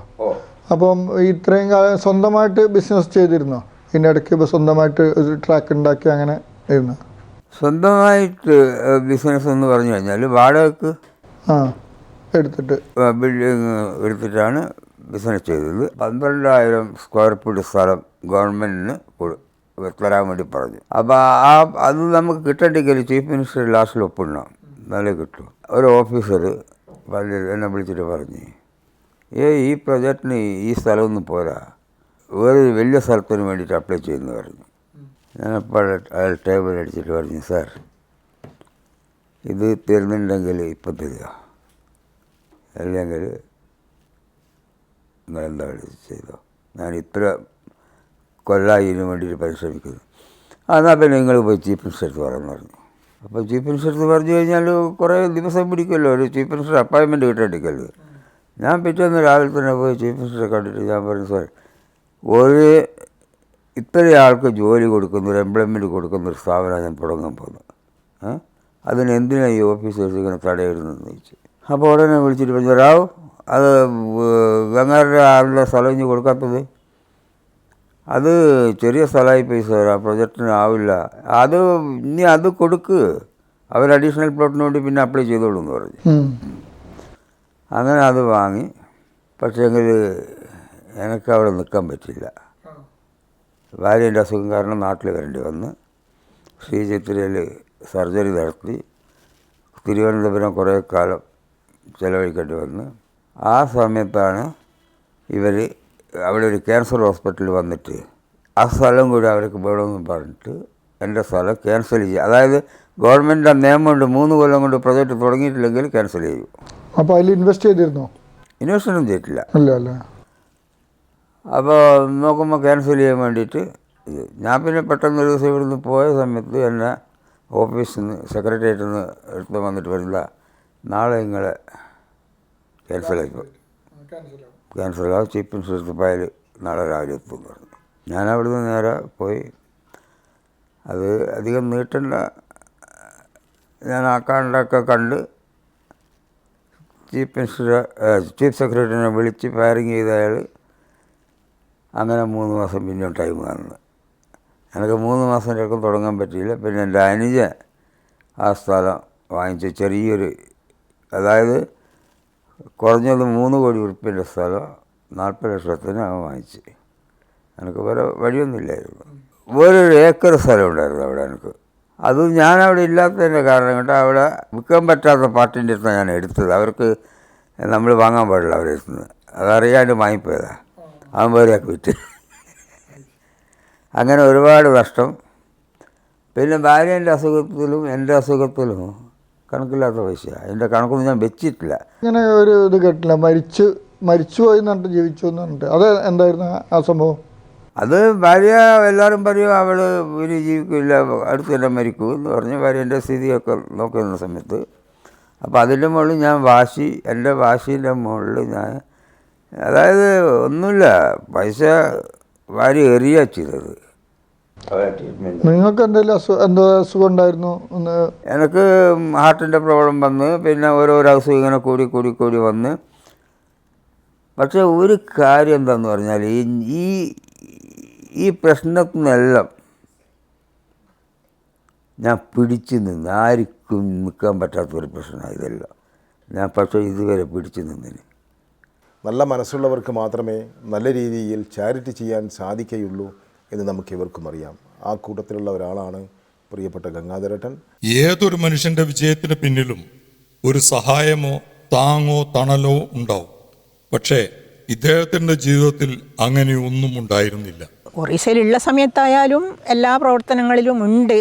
അപ്പം ഇത്രയും കാലം സ്വന്തമായിട്ട് ബിസിനസ് ചെയ്തിരുന്നോ? ഇതിൻ്റെ ഇടയ്ക്ക് ഇപ്പോൾ സ്വന്തമായിട്ട് ഒരു ട്രാക്ക് ഉണ്ടാക്കി അങ്ങനെ ഇരുന്നു? സ്വന്തമായിട്ട് ബിസിനസ് എന്ന് പറഞ്ഞു കഴിഞ്ഞാൽ വാടകയ്ക്ക് എടുത്തിട്ട് ബിൽഡിങ് എടുത്തിട്ടാണ് ബിസിനസ് ചെയ്തത്. 12,000 സ്ക്വയർ ഫീറ്റ് സ്ഥലം ഗവൺമെൻറ്റിന് തരാൻ വേണ്ടി പറഞ്ഞു. അപ്പോൾ അത് നമുക്ക് കിട്ടണ്ടെങ്കിൽ ചീഫ് മിനിസ്റ്റർ ലാസ്റ്റിൽ ഒപ്പിടണം, എന്നാലേ കിട്ടും. ഒരു ഓഫീസർ എന്നെ വിളിച്ചിട്ട് പറഞ്ഞ്, ഈ പ്രൊജക്റ്റിന് ഈ സ്ഥലമൊന്നും പോരാ, വേറൊരു വലിയ സ്ഥലത്തിന് വേണ്ടിയിട്ട് അപ്ലൈ ചെയ്യുമെന്ന് പറഞ്ഞു. ഞാനപ്പോൾ അയാൾ ടേബിൾ അടിച്ചിട്ട് പറഞ്ഞു, സാർ ഇത് തരുന്നുണ്ടെങ്കിൽ ഇപ്പം തരിക, അല്ലെങ്കിൽ നിങ്ങളെന്താ ചെയ്തോ, ഞാൻ ഇത്ര കൊല്ലമായി ഇതിനു വേണ്ടിയിട്ട് പരിശ്രമിക്കുന്നു. എന്നാൽ പിന്നെ നിങ്ങൾ പോയി ചീഫ് മിനിസ്റ്റർ പറഞ്ഞു. അപ്പോൾ ചീഫ് മിനിസ്റ്റർ പറഞ്ഞു കഴിഞ്ഞാൽ കുറേ ദിവസം പിടിക്കുമല്ലോ ഒരു ചീഫ് മിനിസ്റ്റർ അപ്പോയിൻമെൻറ്റ് കിട്ടേണ്ടിക്കല്ലോ. ഞാൻ പിറ്റേന്ന് രാവിലെ തന്നെ പോയി ചീഫ് മിനിസ്റ്ററെ കണ്ടിട്ട് ഞാൻ പറഞ്ഞു, സാർ ഇത്ര ആൾക്ക് ജോലി കൊടുക്കുന്ന ഒരു എംപ്ലോയ്മെൻറ്റ് കൊടുക്കുന്ന ഒരു സ്ഥാപനം ഞാൻ തുടങ്ങാൻ പോകുന്നു, അതിനെന്തിനാണ് ഈ ഓഫീസേഴ്സ് ഇങ്ങനെ തടയിടുന്നതെന്ന് ചോദിച്ചു. അപ്പോൾ ഉടനെ വിളിച്ചിട്ട് പറഞ്ഞു, റാവു അത് ഗംഗാരുടെ ആളുടെ സ്ഥലം ഇനി കൊടുക്കാത്തത്, അത് ചെറിയ സ്ഥലമായി പോയി സാർ, ആ പ്രൊജക്റ്റിന് ആവില്ല, ഇനി അത് കൊടുക്ക്, അവർ അഡീഷണൽ പ്ലോട്ടിന് വേണ്ടി പിന്നെ അപ്ലൈ ചെയ്തോളൂ എന്ന് പറഞ്ഞു. അങ്ങനെ അത് വാങ്ങി. പക്ഷേങ്കിൽ എനിക്ക് അവിടെ നിൽക്കാൻ പറ്റില്ല. ഭാര്യൻ്റെ അസുഖം കാരണം നാട്ടിൽ വരേണ്ടി വന്ന് ശ്രീചിത്രയിൽ സർജറി നടത്തി തിരുവനന്തപുരം കുറേ കാലം ചിലവഴിക്കേണ്ടി വന്ന്. ആ സമയത്താണ് ഇവർ അവിടെ ഒരു ക്യാൻസർ ഹോസ്പിറ്റലിൽ വന്നിട്ട് ആ സ്ഥലം കൂടി അവർക്ക് വേണമെന്ന് പറഞ്ഞിട്ട് എൻ്റെ സ്ഥലം ക്യാൻസൽ ചെയ്യുക. അതായത് ഗവൺമെൻറ്റിൻ്റെ നിയമമുണ്ട് 3 കൊല്ലം കൊണ്ട് പ്രൊജക്റ്റ് തുടങ്ങിയിട്ടില്ലെങ്കിൽ ക്യാൻസൽ ചെയ്യും. അപ്പോൾ അതിൽ ഇൻവെസ്റ്റ് ചെയ്തിരുന്നോ? ഇൻവെസ്റ്റൊന്നും ചെയ്തിട്ടില്ല. അല്ല. അപ്പോൾ നോക്കുമ്പോൾ ക്യാൻസൽ ചെയ്യാൻ വേണ്ടിയിട്ട് ഞാൻ പിന്നെ പെട്ടെന്ന് ഒരു ദിവസം ഇവിടുന്ന് പോയ സമയത്ത് എന്നെ ഓഫീസിൽ നിന്ന് സെക്രട്ടേറിയറ്റിൽ നിന്ന് എടുത്ത് വന്നിട്ട് വരില്ല, നാളെ നിങ്ങളെ ക്യാൻസലായിപ്പോൾ ക്യാൻസലാവും, ചീഫ് മിനിസ്റ്റർ ഫയൽ നാളെ രാവിലെ എത്തുമെന്ന് പറഞ്ഞു. ഞാൻ അവിടുന്ന് നേരെ പോയി. അത് അധികം നീട്ടണ്ട, ഞാൻ ആ കണ്ടൊക്കെ കണ്ട് ചീഫ് സെക്രട്ടറിനെ വിളിച്ച് ഫയറിങ് ചെയ്ത അയാൾ അങ്ങനെ 3 മാസം പിന്നെയും ടൈം വന്നു. എനിക്ക് 3 മാസം ചിലപ്പം തുടങ്ങാൻ പറ്റിയില്ല. പിന്നെ എൻ്റെ അനുജൻ ആ സ്ഥലം വാങ്ങിച്ച് ചെറിയൊരു, അതായത് കുറഞ്ഞത് 3 കോടി ഉറുപ്പിൻ്റെ സ്ഥലം 40 ലക്ഷത്തിന് അവൻ വാങ്ങിച്ച്. എനിക്ക് വേറെ വഴിയൊന്നുമില്ലായിരുന്നു. വേറൊരു ഏക്കർ സ്ഥലം ഉണ്ടായിരുന്നു അവിടെ എനിക്ക്. അത് ഞാനവിടെ ഇല്ലാത്തതിൻ്റെ കാരണം കേട്ടോ, അവിടെ വിൽക്കാൻ പറ്റാത്ത പാർട്ടിൻ്റെ അടുത്താണ് ഞാൻ എടുത്തത്. അവർക്ക് നമ്മൾ വാങ്ങാൻ പാടില്ല അവരുടെ അടുത്ത് നിന്ന്, അതറിയാണ്ട് വാങ്ങിപ്പോയതാണ്. അവൻ വേറെയൊക്കെ വിറ്റ്. അങ്ങനെ ഒരുപാട് നഷ്ടം. പിന്നെ ഭാര്യേൻ്റെ അസുഖത്തിലും എൻ്റെ അസുഖത്തിലും കണക്കില്ലാത്ത പൈസ, അതിൻ്റെ കണക്കൊന്നും ഞാൻ വെച്ചിട്ടില്ല. ഇങ്ങനെ ഒരു ഇത് കേട്ടില്ല, മരിച്ചുപോയി എന്നിട്ട് ജീവിച്ചു എന്ന് പറഞ്ഞിട്ട്, അത് എന്തായിരുന്നു ആ സംഭവം? അത് ഭാര്യ എല്ലാവരും പറയും അവൾ ഇനി ജീവിക്കില്ല, അടുത്ത് തന്നെ മരിക്കൂ എന്ന് പറഞ്ഞ് ഭാര്യേൻ്റെ സ്ഥിതിയൊക്കെ നോക്കുന്ന സമയത്ത്, അപ്പോൾ അതിൻ്റെ മുകളിൽ ഞാൻ എൻ്റെ വാശീൻ്റെ മുകളിൽ ഞാൻ, അതായത് ഒന്നുമില്ല, പൈസ വാരി എറിയുക ചെയ്തത്. നിങ്ങൾക്ക് എന്തോ അസുഖം ഉണ്ടായിരുന്നു? എനിക്ക് ഹാർട്ടിൻ്റെ പ്രോബ്ലം വന്ന് പിന്നെ ഓരോരോ അസുഖം ഇങ്ങനെ കൂടി വന്ന്. പക്ഷേ ഒരു കാര്യം എന്താണെന്ന് പറഞ്ഞാൽ ഈ പ്രശ്നത്തിൽ നിന്നെല്ലാം ഞാൻ പിടിച്ചു നിന്ന്, ആർക്കും നിൽക്കാൻ പറ്റാത്തൊരു പ്രശ്നമാണ് ഇതെല്ലാം. ഞാൻ പക്ഷേ ഇതുവരെ പിടിച്ചു നിന്നതിന്. നല്ല മനസ്സുള്ളവർക്ക് മാത്രമേ നല്ല രീതിയിൽ ചാരിറ്റി ചെയ്യാൻ സാധിക്കുകയുള്ളൂ എന്ന് നമുക്ക് ഇവർക്കും അറിയാം. ആ കൂട്ടത്തിലുള്ള ഒരാളാണ് പ്രിയപ്പെട്ട ഗംഗാധരേട്ടൻ. ഏതൊരു മനുഷ്യൻ്റെ വിജയത്തിന് പിന്നിലും ഒരു സഹായമോ താങ്ങോ തണലോ ഉണ്ടാവും. പക്ഷേ ഇദ്ദേഹത്തിൻ്റെ ജീവിതത്തിൽ അങ്ങനെയൊന്നും ഉണ്ടായിരുന്നില്ല. ഒറീസയിലുള്ള സമയത്തായാലും എല്ലാ പ്രവർത്തനങ്ങളിലും ഉണ്ട്.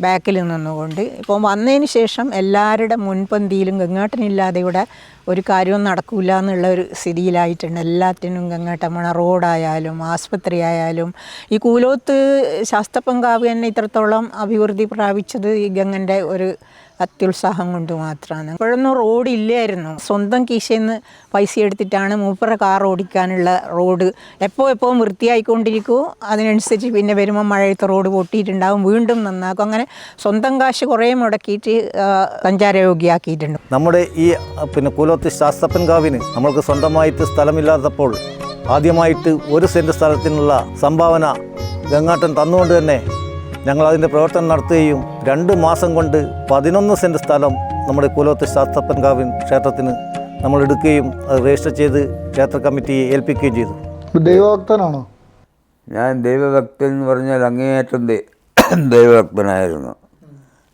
ബാക്കിൽ നിന്നുകൊണ്ട്. ഇപ്പോൾ വന്നതിന് ശേഷം എല്ലാവരുടെ മുൻപന്തിയിലും ഗംഗാട്ടനില്ലാതെ ഇവിടെ ഒരു കാര്യവും നടക്കില്ല എന്നുള്ള ഒരു സ്ഥിതിയിലായിട്ടുണ്ട്. എല്ലാത്തിനും ഗംഗാട്ടമ്മ റോഡായാലും ആസ്പത്രി ആയാലും. ഈ കൂലോത്ത് ശാസ്തപ്പൻകാവ് തന്നെ ഇത്രത്തോളം അഭിവൃദ്ധി പ്രാപിച്ചത് ഈ ഗംഗൻ്റെ ഒരു അത്യുത്സാഹം കൊണ്ട് മാത്രമാണ്. ഇപ്പോഴൊന്നും റോഡില്ലായിരുന്നു. സ്വന്തം കീശയിൽ നിന്ന് പൈസ എടുത്തിട്ടാണ് മൂപ്പറ കാർ ഓടിക്കാനുള്ള റോഡ് എപ്പോഴും വൃത്തിയായിക്കൊണ്ടിരിക്കും. അതിനനുസരിച്ച് പിന്നെ വരുമ്പോൾ മഴയത്ത് റോഡ് പൊട്ടിയിട്ടുണ്ടാകും, വീണ്ടും നന്നാക്കും. അങ്ങനെ സ്വന്തം കാശ് കുറേ മുടക്കിയിട്ട് സഞ്ചാരയോഗ്യമാക്കിയിട്ടുണ്ട്. നമ്മുടെ ഈ കൂലോത്ത് ശാസ്തപ്പൻകാവിന് നമ്മൾക്ക് സ്വന്തമായിട്ട് സ്ഥലമില്ലാത്തപ്പോൾ ആദ്യമായിട്ട് 1 സെൻറ്റ് സ്ഥലത്തിനുള്ള സംഭാവന ഗംഗാട്ടൻ തന്നുകൊണ്ട് തന്നെ ഞങ്ങളതിൻ്റെ പ്രവർത്തനം നടത്തുകയും 2 മാസം കൊണ്ട് 11 സെൻറ്റ് സ്ഥലം നമ്മുടെ കൂലോത്ത് ശാസ്തപ്പൻകാവിൻ ക്ഷേത്രത്തിന് നമ്മൾ എടുക്കുകയും അത് രജിസ്റ്റർ ചെയ്ത് ക്ഷേത്ര കമ്മിറ്റിയെ ഏൽപ്പിക്കുകയും ചെയ്തു. ദൈവഭക്തനാണോ? ഞാൻ ദൈവഭക്തൻ എന്ന് പറഞ്ഞാൽ അങ്ങേയറ്റം ദൈവഭക്തനായിരുന്നു.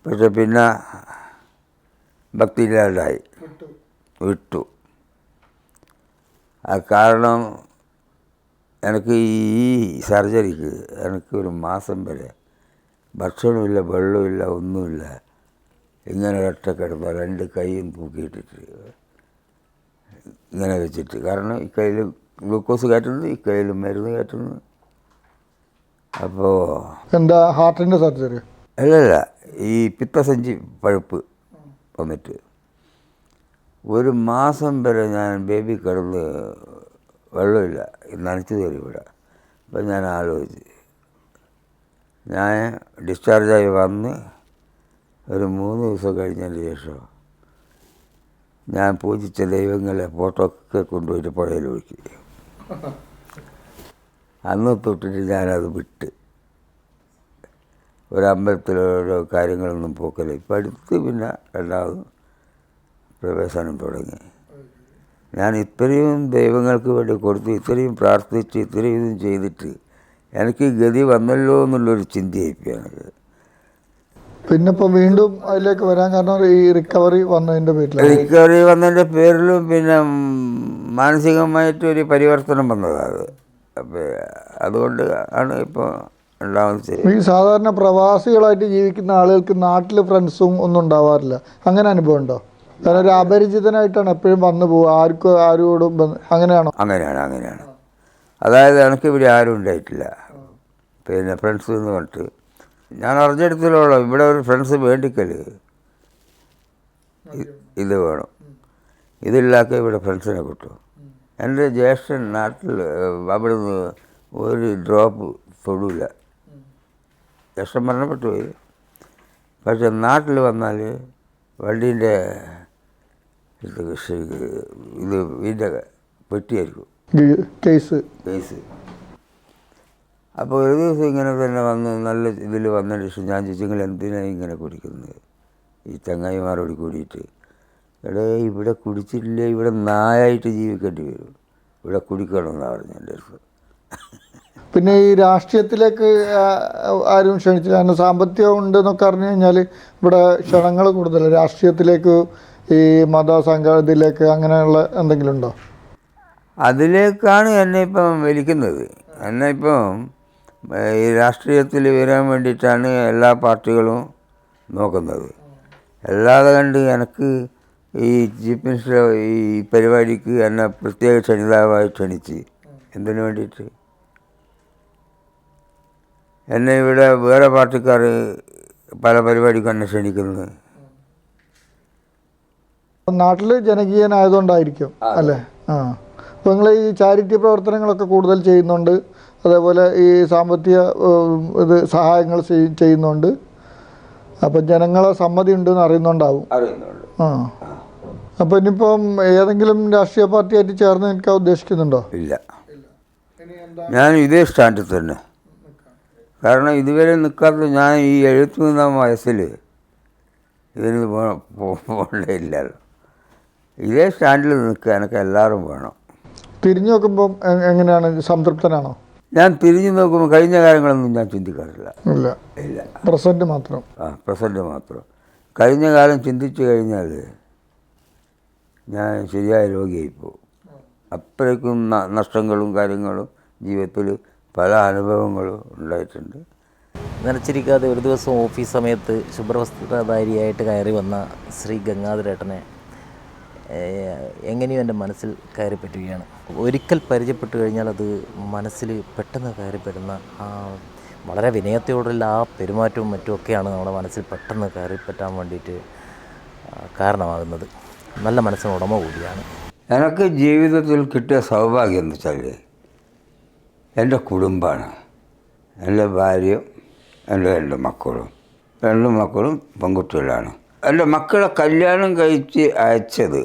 പക്ഷെ പിന്നെ ഭക്തിയില്ലാതായി വിട്ടു. ആ കാരണം എനിക്ക് ഈ സർജറിക്ക് എനിക്ക് 1 മാസം വരെ ഭക്ഷണമില്ല, വെള്ളമില്ല, ഒന്നുമില്ല. ഇങ്ങനെ ഒറ്റ കിടന്ന 2 കൈയും തൂക്കിയിട്ടിട്ട് ഇങ്ങനെ വെച്ചിട്ട്. കാരണം ഈ കയ്യിൽ ഗ്ലൂക്കോസ് കയറ്റുന്നു, ഈ കയ്യിൽ മരുന്ന് കയറ്റുന്നു. അപ്പോൾ എന്താ ഹാർട്ടിൻ്റെ സർജറി? അല്ലല്ല, ഈ പിത്തസഞ്ചി പഴുപ്പ് വന്നിട്ട് 1 മാസം വരെ ഞാൻ ബേബി കിടന്ന് വെള്ളമില്ല, നനച്ചു തരും ഇവിടെ. അപ്പം ഞാൻ ആലോചിച്ച് ഞാൻ ഡിസ്ചാർജായി വന്ന് ഒരു 3 ദിവസം കഴിഞ്ഞതിന് ശേഷം ഞാൻ പൂജിച്ച ദൈവങ്ങളെ ഫോട്ടോ ഒക്കെ കൊണ്ടുപോയിട്ട് പുഴയിൽ ഒഴുക്കി. അന്ന് തൊട്ടിട്ട് ഞാനത് വിട്ട് ഒരമ്പലത്തിലോരോ കാര്യങ്ങളൊന്നും പോക്കല്ല. ഇപ്പം അടുത്ത് പിന്നെ രണ്ടാമത് പ്രവേശനം തുടങ്ങി. ഞാൻ ഇത്രയും ദൈവങ്ങൾക്ക് വേണ്ടി കൊടുത്ത്, ഇത്രയും പ്രാർത്ഥിച്ച്, ഇത്രയും ഇതും ചെയ്തിട്ട് എനിക്ക് ഗതി വന്നല്ലോ എന്നുള്ളൊരു ചിന്തയായിപ്പോയി എനിക്ക്. പിന്നെ ഇപ്പോൾ വീണ്ടും അതിലേക്ക് വരാൻ കാരണം ഈ റിക്കവറി വന്നതിൻ്റെ പേരിലും പിന്നെ മാനസികമായിട്ടൊരു പരിവർത്തനം വന്നതാണ്. അപ്പോൾ അതുകൊണ്ട് ആണ് ഇപ്പോൾ രണ്ടാമത്. ഈ സാധാരണ പ്രവാസികളായിട്ട് ജീവിക്കുന്ന ആളുകൾക്ക് നാട്ടിൽ ഫ്രണ്ട്സും ഒന്നും ഉണ്ടാവാറില്ല. അങ്ങനെ അനുഭവം ഉണ്ടോ? കാരണം ഒരു അപരിചിതനായിട്ടാണ് എപ്പോഴും വന്നു പോവുക, ആരോടും അങ്ങനെയാണോ? അങ്ങനെയാണ്. അതായത് എനിക്ക് ഇവിടെ ആരും ഉണ്ടായിട്ടില്ല. പിന്നെ ഫ്രണ്ട്സ് എന്ന് പറഞ്ഞിട്ട് ഞാൻ അറിഞ്ഞെടുത്തില്ലോളം ഇവിടെ ഒരു ഫ്രണ്ട്സ് വേണ്ടിക്കല് ഇത് വേണം, ഇതില്ലാത്ത ഇവിടെ ഫ്രണ്ട്സിനെ കിട്ടും. എൻ്റെ ജ്യേഷ്ഠൻ നാട്ടിൽ അവിടുന്ന് ഒരു ഡ്രോപ്പ് തൊടില്ല. ജ്യേഷ്ഠൻ മരണപ്പെട്ടു പോയി. പക്ഷെ നാട്ടിൽ വന്നാൽ വണ്ടീൻ്റെ ഇത് ഇതിൻ്റെ പെട്ടിയായിരിക്കും കേസ്. അപ്പോൾ ഒരു ദിവസം ഇങ്ങനെ തന്നെ വന്ന് നല്ല ഇതിൽ വന്നതിന് ശേഷം ഞാൻ ചോദിച്ചു, നിങ്ങൾ എന്തിനാണ് ഇങ്ങനെ കുടിക്കുന്നത്? ഈ ചങ്ങായിമാരോട് കൂടിയിട്ട്. എടേ ഇവിടെ കുടിച്ചിട്ടില്ലേ ഇവിടെ നായായിട്ട് ജീവിക്കേണ്ടി വരും, ഇവിടെ കുടിക്കണമെന്നാണ് പറഞ്ഞു എൻ്റെ അടുത്ത്. പിന്നെ ഈ രാഷ്ട്രീയത്തിലേക്ക് ആരും ക്ഷണിച്ചില്ല. കാരണം സാമ്പത്തികം ഉണ്ടെന്നൊക്കെ അറിഞ്ഞു കഴിഞ്ഞാൽ ഇവിടെ ക്ഷണങ്ങൾ കൂടുതൽ. രാഷ്ട്രീയത്തിലേക്ക്, ഈ മതസംഘത്തിലേക്ക് അങ്ങനെയുള്ള എന്തെങ്കിലും ഉണ്ടോ? അതിലേക്കാണ് എന്നെ ഇപ്പം വലിക്കുന്നത്. എന്നെ ഇപ്പം ഈ രാഷ്ട്രീയത്തിൽ വരാൻ വേണ്ടിയിട്ടാണ് എല്ലാ പാർട്ടികളും നോക്കുന്നത്. അല്ലാതെ കണ്ട് എനിക്ക് ഈ ചീഫ് മിനിസ്റ്റർ ഈ പരിപാടിക്ക് എന്നെ പ്രത്യേക ക്ഷണിതാവായി ക്ഷണിച്ച് എന്തിനു വേണ്ടിയിട്ട്? എന്നെ ഇവിടെ വേറെ പാർട്ടിക്കാർ പല പരിപാടിക്കും എന്നെ ക്ഷണിക്കുന്നത്. നാട്ടിൽ ജനകീയനായതുകൊണ്ടായിരിക്കും അല്ലേ? അപ്പോൾ നിങ്ങൾ ഈ ചാരിറ്റി പ്രവർത്തനങ്ങളൊക്കെ കൂടുതൽ ചെയ്യുന്നുണ്ട്, അതേപോലെ ഈ സാമ്പത്തിക ഇത് സഹായങ്ങൾ ചെയ്യുന്നുണ്ട്. അപ്പം ജനങ്ങളെ സമ്മതി ഉണ്ടെന്ന് അറിയുന്നുണ്ടാവും. അപ്പോൾ ഇനിയിപ്പം ഏതെങ്കിലും രാഷ്ട്രീയ പാർട്ടിയായിട്ട് ചേർന്ന് നിൽക്കാൻ ഉദ്ദേശിക്കുന്നുണ്ടോ? ഇല്ല, ഞാൻ ഇതേ സ്റ്റാൻഡിൽ തന്നെ. കാരണം ഇതുവരെ നിൽക്കാത്ത ഞാൻ ഈ 73-ാം വയസ്സിൽ ഇതിന് പോകേണ്ടതില്ലല്ലോ. ഇതേ സ്റ്റാൻഡിൽ നിൽക്കുക എനിക്ക് എല്ലാവരും വേണം. തിരിഞ്ഞു നോക്കുമ്പം എങ്ങനെയാണ്? സംതൃപ്തനാണോ? ഞാൻ തിരിഞ്ഞു നോക്കുമ്പോൾ കഴിഞ്ഞ കാര്യങ്ങളൊന്നും ഞാൻ ചിന്തിക്കാറില്ല. ഇല്ല, പ്രസൻറ്റ് മാത്രം. പ്രസൻറ്റ് മാത്രം. കഴിഞ്ഞ കാലം ചിന്തിച്ചു കഴിഞ്ഞാൽ ഞാൻ ശരിയായ രോഗിയായിപ്പോവും. അപ്പോഴേക്കും നഷ്ടങ്ങളും കാര്യങ്ങളും ജീവിതത്തിൽ പല അനുഭവങ്ങളും ഉണ്ടായിട്ടുണ്ട്. നനച്ചിരിക്കാതെ ഒരു ദിവസം ഓഫീസ് സമയത്ത് ശുഭ്രവസ്ത്രധാരിയായിട്ട് കയറി വന്ന ശ്രീ ഗംഗാധരേട്ടനെ എങ്ങനെയോ എൻ്റെ മനസ്സിൽ കയറി പറ്റുകയാണ്. ഒരിക്കൽ പരിചയപ്പെട്ടു കഴിഞ്ഞാൽ അത് മനസ്സിൽ പെട്ടെന്ന് കയറിപ്പെടുന്ന വളരെ വിനയത്തോടുള്ള ആ പെരുമാറ്റവും മറ്റുമൊക്കെയാണ് നമ്മുടെ മനസ്സിൽ പെട്ടെന്ന് കയറിപ്പറ്റാൻ വേണ്ടിയിട്ട് കാരണമാകുന്നത്. നല്ല മനസ്സിന് ഉടമ കൂടിയാണ്. എനിക്ക് ജീവിതത്തിൽ കിട്ടിയ സൗഭാഗ്യം എന്ന് വെച്ചാൽ എൻ്റെ കുടുംബമാണ്. എൻ്റെ ഭാര്യയും എൻ്റെ രണ്ട് മക്കളും പെൺകുട്ടികളാണ്. എൻ്റെ മക്കളെ കല്യാണം കഴിച്ച് അയച്ചത്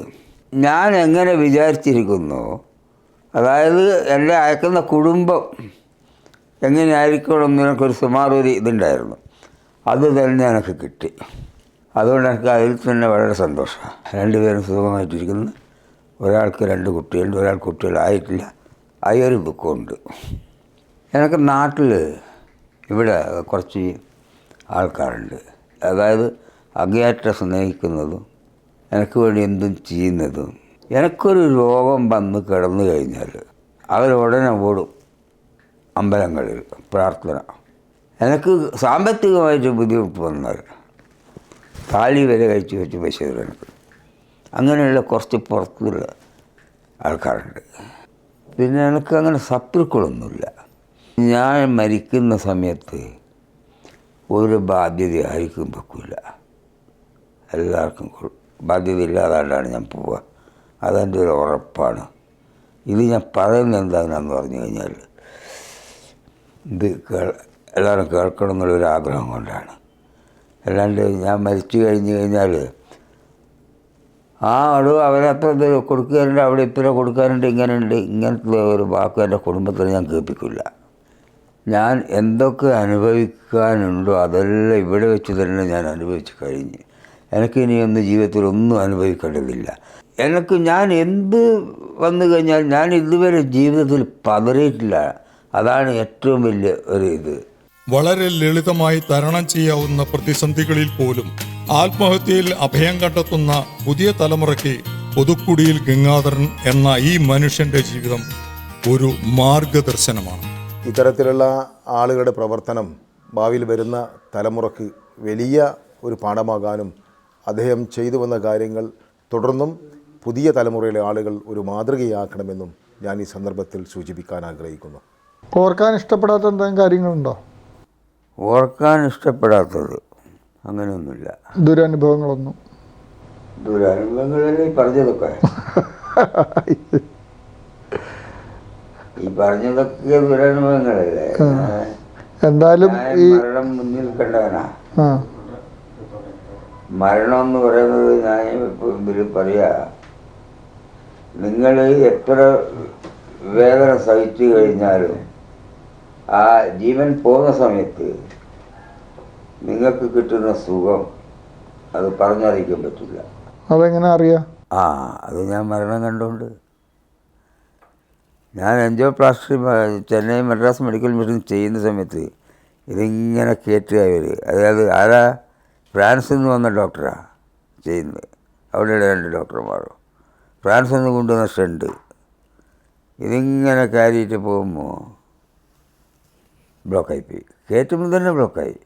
ഞാൻ എങ്ങനെ വിചാരിച്ചിരിക്കുന്നു, അതായത് എന്നെ അയക്കുന്ന കുടുംബം എങ്ങനെയായിരിക്കണം എന്ന് എനിക്കൊരു സുമാറൊരു ഇതുണ്ടായിരുന്നു. അത് തന്നെ എനിക്ക് കിട്ടി. അതുകൊണ്ട് എനിക്ക് അതിൽ തന്നെ വളരെ സന്തോഷമാണ്. രണ്ടുപേരും സുഖമായിട്ടിരിക്കുന്നു. ഒരാൾക്ക് 2 കുട്ടികളുണ്ട്, ഒരാൾ കുട്ടികളായിട്ടില്ല. ഒരു ദുഃഖമുണ്ട്. എനിക്ക് നാട്ടിൽ ഇവിടെ കുറച്ച് ആൾക്കാരുണ്ട്, അതായത് അങ്ങേയറ്റം സ്നേഹിക്കുന്നതും എനിക്ക് വേണ്ടി എന്തും ചെയ്യുന്നതും. എനിക്കൊരു രോഗം വന്ന് കിടന്നു കഴിഞ്ഞാൽ അവരുടനെ ഓടും അമ്പലങ്ങളിൽ പ്രാർത്ഥന. എനിക്ക് സാമ്പത്തികമായിട്ട് ബുദ്ധിമുട്ട് വന്നാൽ താലി വരെ കഴിച്ച് വെച്ച് പൈസ എനിക്ക്. അങ്ങനെയുള്ള കുറച്ച് പുറത്തുള്ള ആൾക്കാരുണ്ട്. പിന്നെ എനിക്ക് അങ്ങനെ ശത്രുക്കളൊന്നുമില്ല. ഞാൻ മരിക്കുന്ന സമയത്ത് ഒരു ബാധ്യത ആയിരിക്കും വെക്കില്ല. എല്ലാവർക്കും ബാധ്യത ഇല്ലാതാണ്ടാണ് ഞാൻ പോവുക. അതെൻ്റെ ഒരു ഉറപ്പാണ്. ഇത് ഞാൻ പറയുന്നത് എന്താണെന്ന് പറഞ്ഞു കഴിഞ്ഞാൽ ഇത് എല്ലാവരും കേൾക്കണം എന്നുള്ളൊരു ആഗ്രഹം കൊണ്ടാണ്. അല്ലാണ്ട് ഞാൻ മരിച്ചു കഴിഞ്ഞ് കഴിഞ്ഞാൽ അവരത്ര ഇത് കൊടുക്കാറുണ്ട്, അവിടെ ഇത്ര കൊടുക്കാറുണ്ട്, ഇങ്ങനത്തെ ഒരു വാക്ക് എൻ്റെ കുടുംബത്തിൽ ഞാൻ കേൾപ്പിക്കില്ല. ഞാൻ എന്തൊക്കെ അനുഭവിക്കാനുണ്ടോ അതെല്ലാം ഇവിടെ വെച്ച് തന്നെ ഞാൻ അനുഭവിച്ച് കഴിഞ്ഞ്. എനിക്കിനിയൊന്നും ജീവിതത്തിൽ ഒന്നും അനുഭവിക്കേണ്ടതില്ല. ഞാൻ എന്ത് വന്നു കഴിഞ്ഞാൽ ഞാൻ ഇതുവരെ ജീവിതത്തിൽ പതറിയിട്ടില്ല. അതാണ് ഏറ്റവും വലിയ ഒരു ഇത്. വളരെ ലളിതമായി തരണം ചെയ്യാവുന്ന പ്രതിസന്ധികളിൽ പോലും ആത്മഹത്യയിൽ അഭയം കണ്ടെത്തുന്ന പുതിയ തലമുറയ്ക്ക് പുതുക്കുടിയിൽ ഗംഗാധരൻ എന്ന ഈ മനുഷ്യന്റെ ജീവിതം ഒരു മാർഗദർശനമാണ്. ഇത്തരത്തിലുള്ള ആളുകളുടെ പ്രവർത്തനം ഭാവിയിൽ വരുന്ന തലമുറയ്ക്ക് വലിയ ഒരു പാഠമാകാനും അദ്ദേഹം ചെയ്തു വന്ന കാര്യങ്ങൾ തുടർന്നും പുതിയ തലമുറയിലെ ആളുകൾ ഒരു മാതൃകയാക്കണമെന്നും ഞാൻ ഈ സന്ദർഭത്തിൽ സൂചിപ്പിക്കാൻ ആഗ്രഹിക്കുന്നു. ഓർക്കാൻ ഇഷ്ടപ്പെടാത്ത എന്തെങ്കിലും കാര്യങ്ങളുണ്ടോ? ഓർക്കാൻ ഇഷ്ടപ്പെടാത്തത് അങ്ങനെയൊന്നുമില്ല. ദുരനുഭവങ്ങളൊന്നും? ദുരനുഭവങ്ങളല്ലേ പറഞ്ഞതൊക്കെ. ഈ പറഞ്ഞതൊക്കെ ദുരനുഭവങ്ങളല്ലേ. എന്തായാലും ഈ മരണം മുന്നിൽ കണ്ടവനാ. മരണം എന്ന് പറയുന്നത് ഞാൻ ഇതിൽ പറയാ, നിങ്ങൾ എത്ര വേദന സഹിച്ചു കഴിഞ്ഞാലും ആ ജീവൻ പോകുന്ന സമയത്ത് നിങ്ങൾക്ക് കിട്ടുന്ന സുഖം അത് പറഞ്ഞറിയിക്കാൻ പറ്റില്ല. അതെങ്ങനെ അറിയാം? അത് ഞാൻ മരണം കണ്ടുകൊണ്ട്. ഞാൻ എൻജിയോപ്ലാസ്റ്റി ചെന്നൈ മദ്രാസ് മെഡിക്കൽ മിഷൻ ചെയ്യുന്ന സമയത്ത് ഇതിങ്ങനെ കയറ്റുക ഇവർ. അതായത് ഫ്രാൻസിൽ നിന്ന് വന്ന ഡോക്ടറാണ് ചെയ്യുന്നത്. അവിടെ 2 ഡോക്ടർമാരും ഫ്രാൻസിൽ നിന്ന് കൊണ്ടുവന്ന സ്റ്റണ്ട് ഇതിങ്ങനെ കയറിയിട്ട് പോകുമ്പോൾ ബ്ലോക്കായിപ്പോയി. കയറ്റുമ്പോൾ തന്നെ ബ്ലോക്കായി.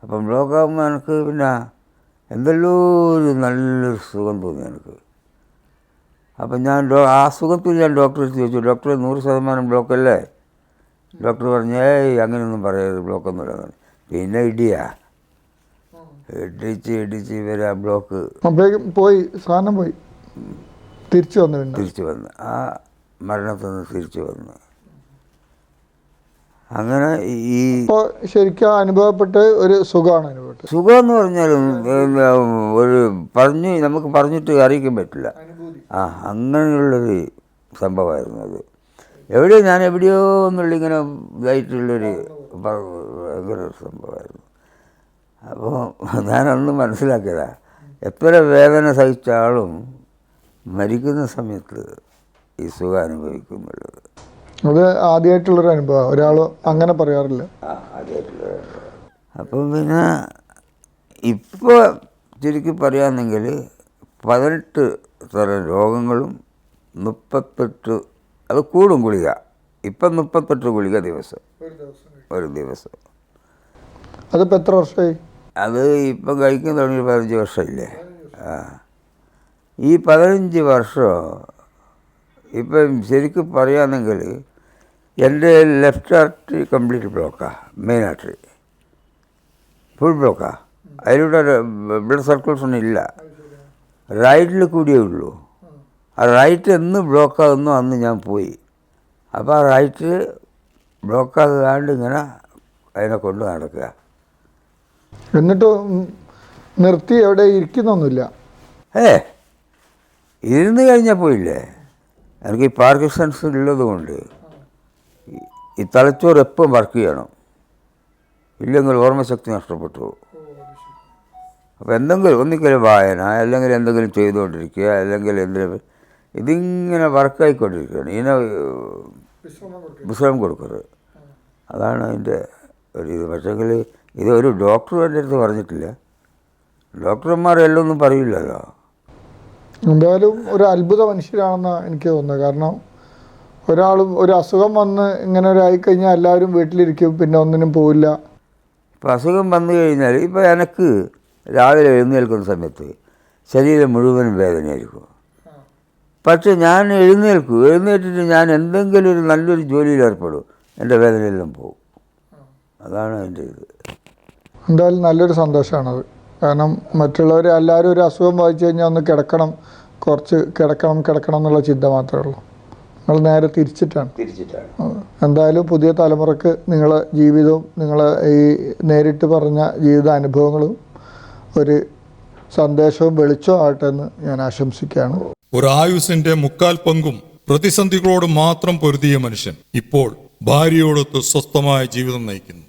അപ്പം ബ്ലോക്കാകുമ്പോൾ എനിക്ക് പിന്നെ എന്തെല്ലോ ഒരു നല്ലൊരു സുഖം തോന്നി എനിക്ക്. അപ്പം ഞാൻ ആ സുഖത്തിൽ ഞാൻ ഡോക്ടറെ ചോദിച്ചു, ഡോക്ടറെ 100% ബ്ലോക്കല്ലേ? ഡോക്ടർ പറഞ്ഞു, അങ്ങനെയൊന്നും പറയരുത്, ബ്ലോക്കൊന്നുമില്ല. പിന്നെ ഇടിച്ച് ഇവർ ആ ബ്ലോക്ക് പോയി, സാധനം പോയി, തിരിച്ചു വന്നു. ആ മരണത്തിൽ നിന്ന് തിരിച്ചു വന്നു. അങ്ങനെ ഈ ശരിക്കും അനുഭവപ്പെട്ട് ഒരു സുഖമാണ് അനുഭവപ്പെട്ടത്. സുഖം എന്ന് പറഞ്ഞാലും ഒരു നമുക്ക് പറഞ്ഞിട്ട് അറിയിക്കാൻ പറ്റില്ല. അങ്ങനെയുള്ളൊരു സംഭവമായിരുന്നു അത്. ഞാൻ എവിടെയോ ഇങ്ങനെ ഇതായിട്ടുള്ളൊരു ഭയങ്കര സംഭവമായിരുന്നു. അപ്പോൾ ഞാനന്ന് മനസ്സിലാക്കിയതാ, എത്ര വേദന സഹിച്ച ആളും മരിക്കുന്ന സമയത്ത് ഈ സുഖം അനുഭവിക്കുന്നുള്ളത്. അത് ആദ്യമായിട്ടുള്ളൊരു അനുഭവം. ഒരാൾ അങ്ങനെ പറയാറില്ല. അപ്പം പിന്നെ ഇപ്പോൾ ചുരുക്കി പറയാമെന്നെങ്കിൽ 18 തരം രോഗങ്ങളും 38 അത് കൂടും ഗുളിക. ഇപ്പം 38 ഗുളിക ഒരു ദിവസം. അതിപ്പോൾ എത്ര വർഷമായി? അത് ഇപ്പം കഴിക്കാൻ തുടങ്ങി 15 വർഷമില്ലേ. ഈ 15 വർഷം ഇപ്പം ശരിക്കും പറയുകയാണെങ്കിൽ എൻ്റെ ലെഫ്റ്റ് ആർട്ടറി കംപ്ലീറ്റ് ബ്ലോക്കാണ്, മെയിൻ ആർട്ടറി ഫുൾ ബ്ലോക്കാണ്. അതിലൂടെ ബ്ലഡ് സർക്കുലേഷൻ ഒന്നും ഇല്ല. റൈറ്റിൽ കൂടിയേ ഉള്ളൂ. ആ റൈറ്റ് എന്ന് ബ്ലോക്കാകുന്നു അന്ന് ഞാൻ പോയി. അപ്പോൾ ആ റൈറ്റ് ബ്ലോക്കാകാണ്ട് ഇങ്ങനെ അതിനെ കൊണ്ട് നടക്കുക. എന്നിട്ട് നിർത്തി എവിടെ ഇരിക്കുന്നൊന്നുമില്ല. ഇരുന്ന് കഴിഞ്ഞാൽ പോയില്ലേ. എനിക്ക് ഈ പാർക്കിൻസൺസ് ഉള്ളത് കൊണ്ട് ഈ തലച്ചോറ് എപ്പം വർക്ക് ചെയ്യണം, ഇല്ലെങ്കിൽ ഓർമ്മശക്തി നഷ്ടപ്പെട്ടു പോകും. അപ്പോൾ എന്തെങ്കിലും ഒന്നിക്കലും വായന, അല്ലെങ്കിൽ എന്തെങ്കിലും ചെയ്തുകൊണ്ടിരിക്കുക, അല്ലെങ്കിൽ എന്തെങ്കിലും ഇതിങ്ങനെ വർക്കായിക്കൊണ്ടിരിക്കുകയാണ്. ഇതിനെ വിശ്രമം കൊടുക്കരുത്. അതാണ് അതിൻ്റെ ഒരു ഇത്. പക്ഷേങ്കിൽ ഇത് ഒരു ഡോക്ടറും എൻ്റെ അടുത്ത് പറഞ്ഞിട്ടില്ല. ഡോക്ടർമാർ എല്ലാം ഒന്നും പറയില്ലല്ലോ. എന്തായാലും ഒരു അത്ഭുത മനുഷ്യരാണെന്നാണ് എനിക്ക് തോന്നുന്നത്. കാരണം ഒരാളും ഒരു അസുഖം വന്ന് ഇങ്ങനെ ഒരു ആയിക്കഴിഞ്ഞാൽ എല്ലാവരും വീട്ടിലിരിക്കും, പിന്നെ ഒന്നിനും പോവില്ല. ഇപ്പോൾ അസുഖം വന്നു കഴിഞ്ഞാൽ ഇപ്പോൾ എനിക്ക് രാവിലെ എഴുന്നേൽക്കുന്ന സമയത്ത് ശരീരം മുഴുവനും വേദനയായിരിക്കും. പക്ഷെ ഞാൻ എഴുന്നേറ്റിട്ട് ഞാൻ എന്തെങ്കിലും ഒരു നല്ലൊരു ജോലിയിൽ ഏർപ്പെടും, എൻ്റെ വേദനയെല്ലാം പോകും. അതാണ് അതിൻ്റെ ഇത്. എന്തായാലും നല്ലൊരു സന്തോഷമാണത്. കാരണം മറ്റുള്ളവർ എല്ലാവരും ഒരു അസുഖം ബാധിച്ചു കഴിഞ്ഞാൽ ഒന്ന് കുറച്ച് കിടക്കണം എന്നുള്ള ചിന്ത മാത്രമേ ഉള്ളൂ. നിങ്ങൾ നേരെ തിരിച്ചിട്ടാണ്. എന്തായാലും പുതിയ തലമുറക്ക് നിങ്ങളെ ജീവിതവും നിങ്ങളെ ഈ നേരിട്ട് പറഞ്ഞ ജീവിതാനുഭവങ്ങളും ഒരു സന്ദേശവും വെളിച്ചവും ആവട്ടെ എന്ന് ഞാൻ ആശംസിക്കുകയാണ്. ഒരു ആയുസിന്റെ 3/4 പങ്കും പ്രതിസന്ധികളോട് മാത്രം പൊരുതിയ മനുഷ്യൻ ഇപ്പോൾ ഭാര്യയോടൊത്ത് സ്വസ്ഥമായ ജീവിതം നയിക്കുന്നു.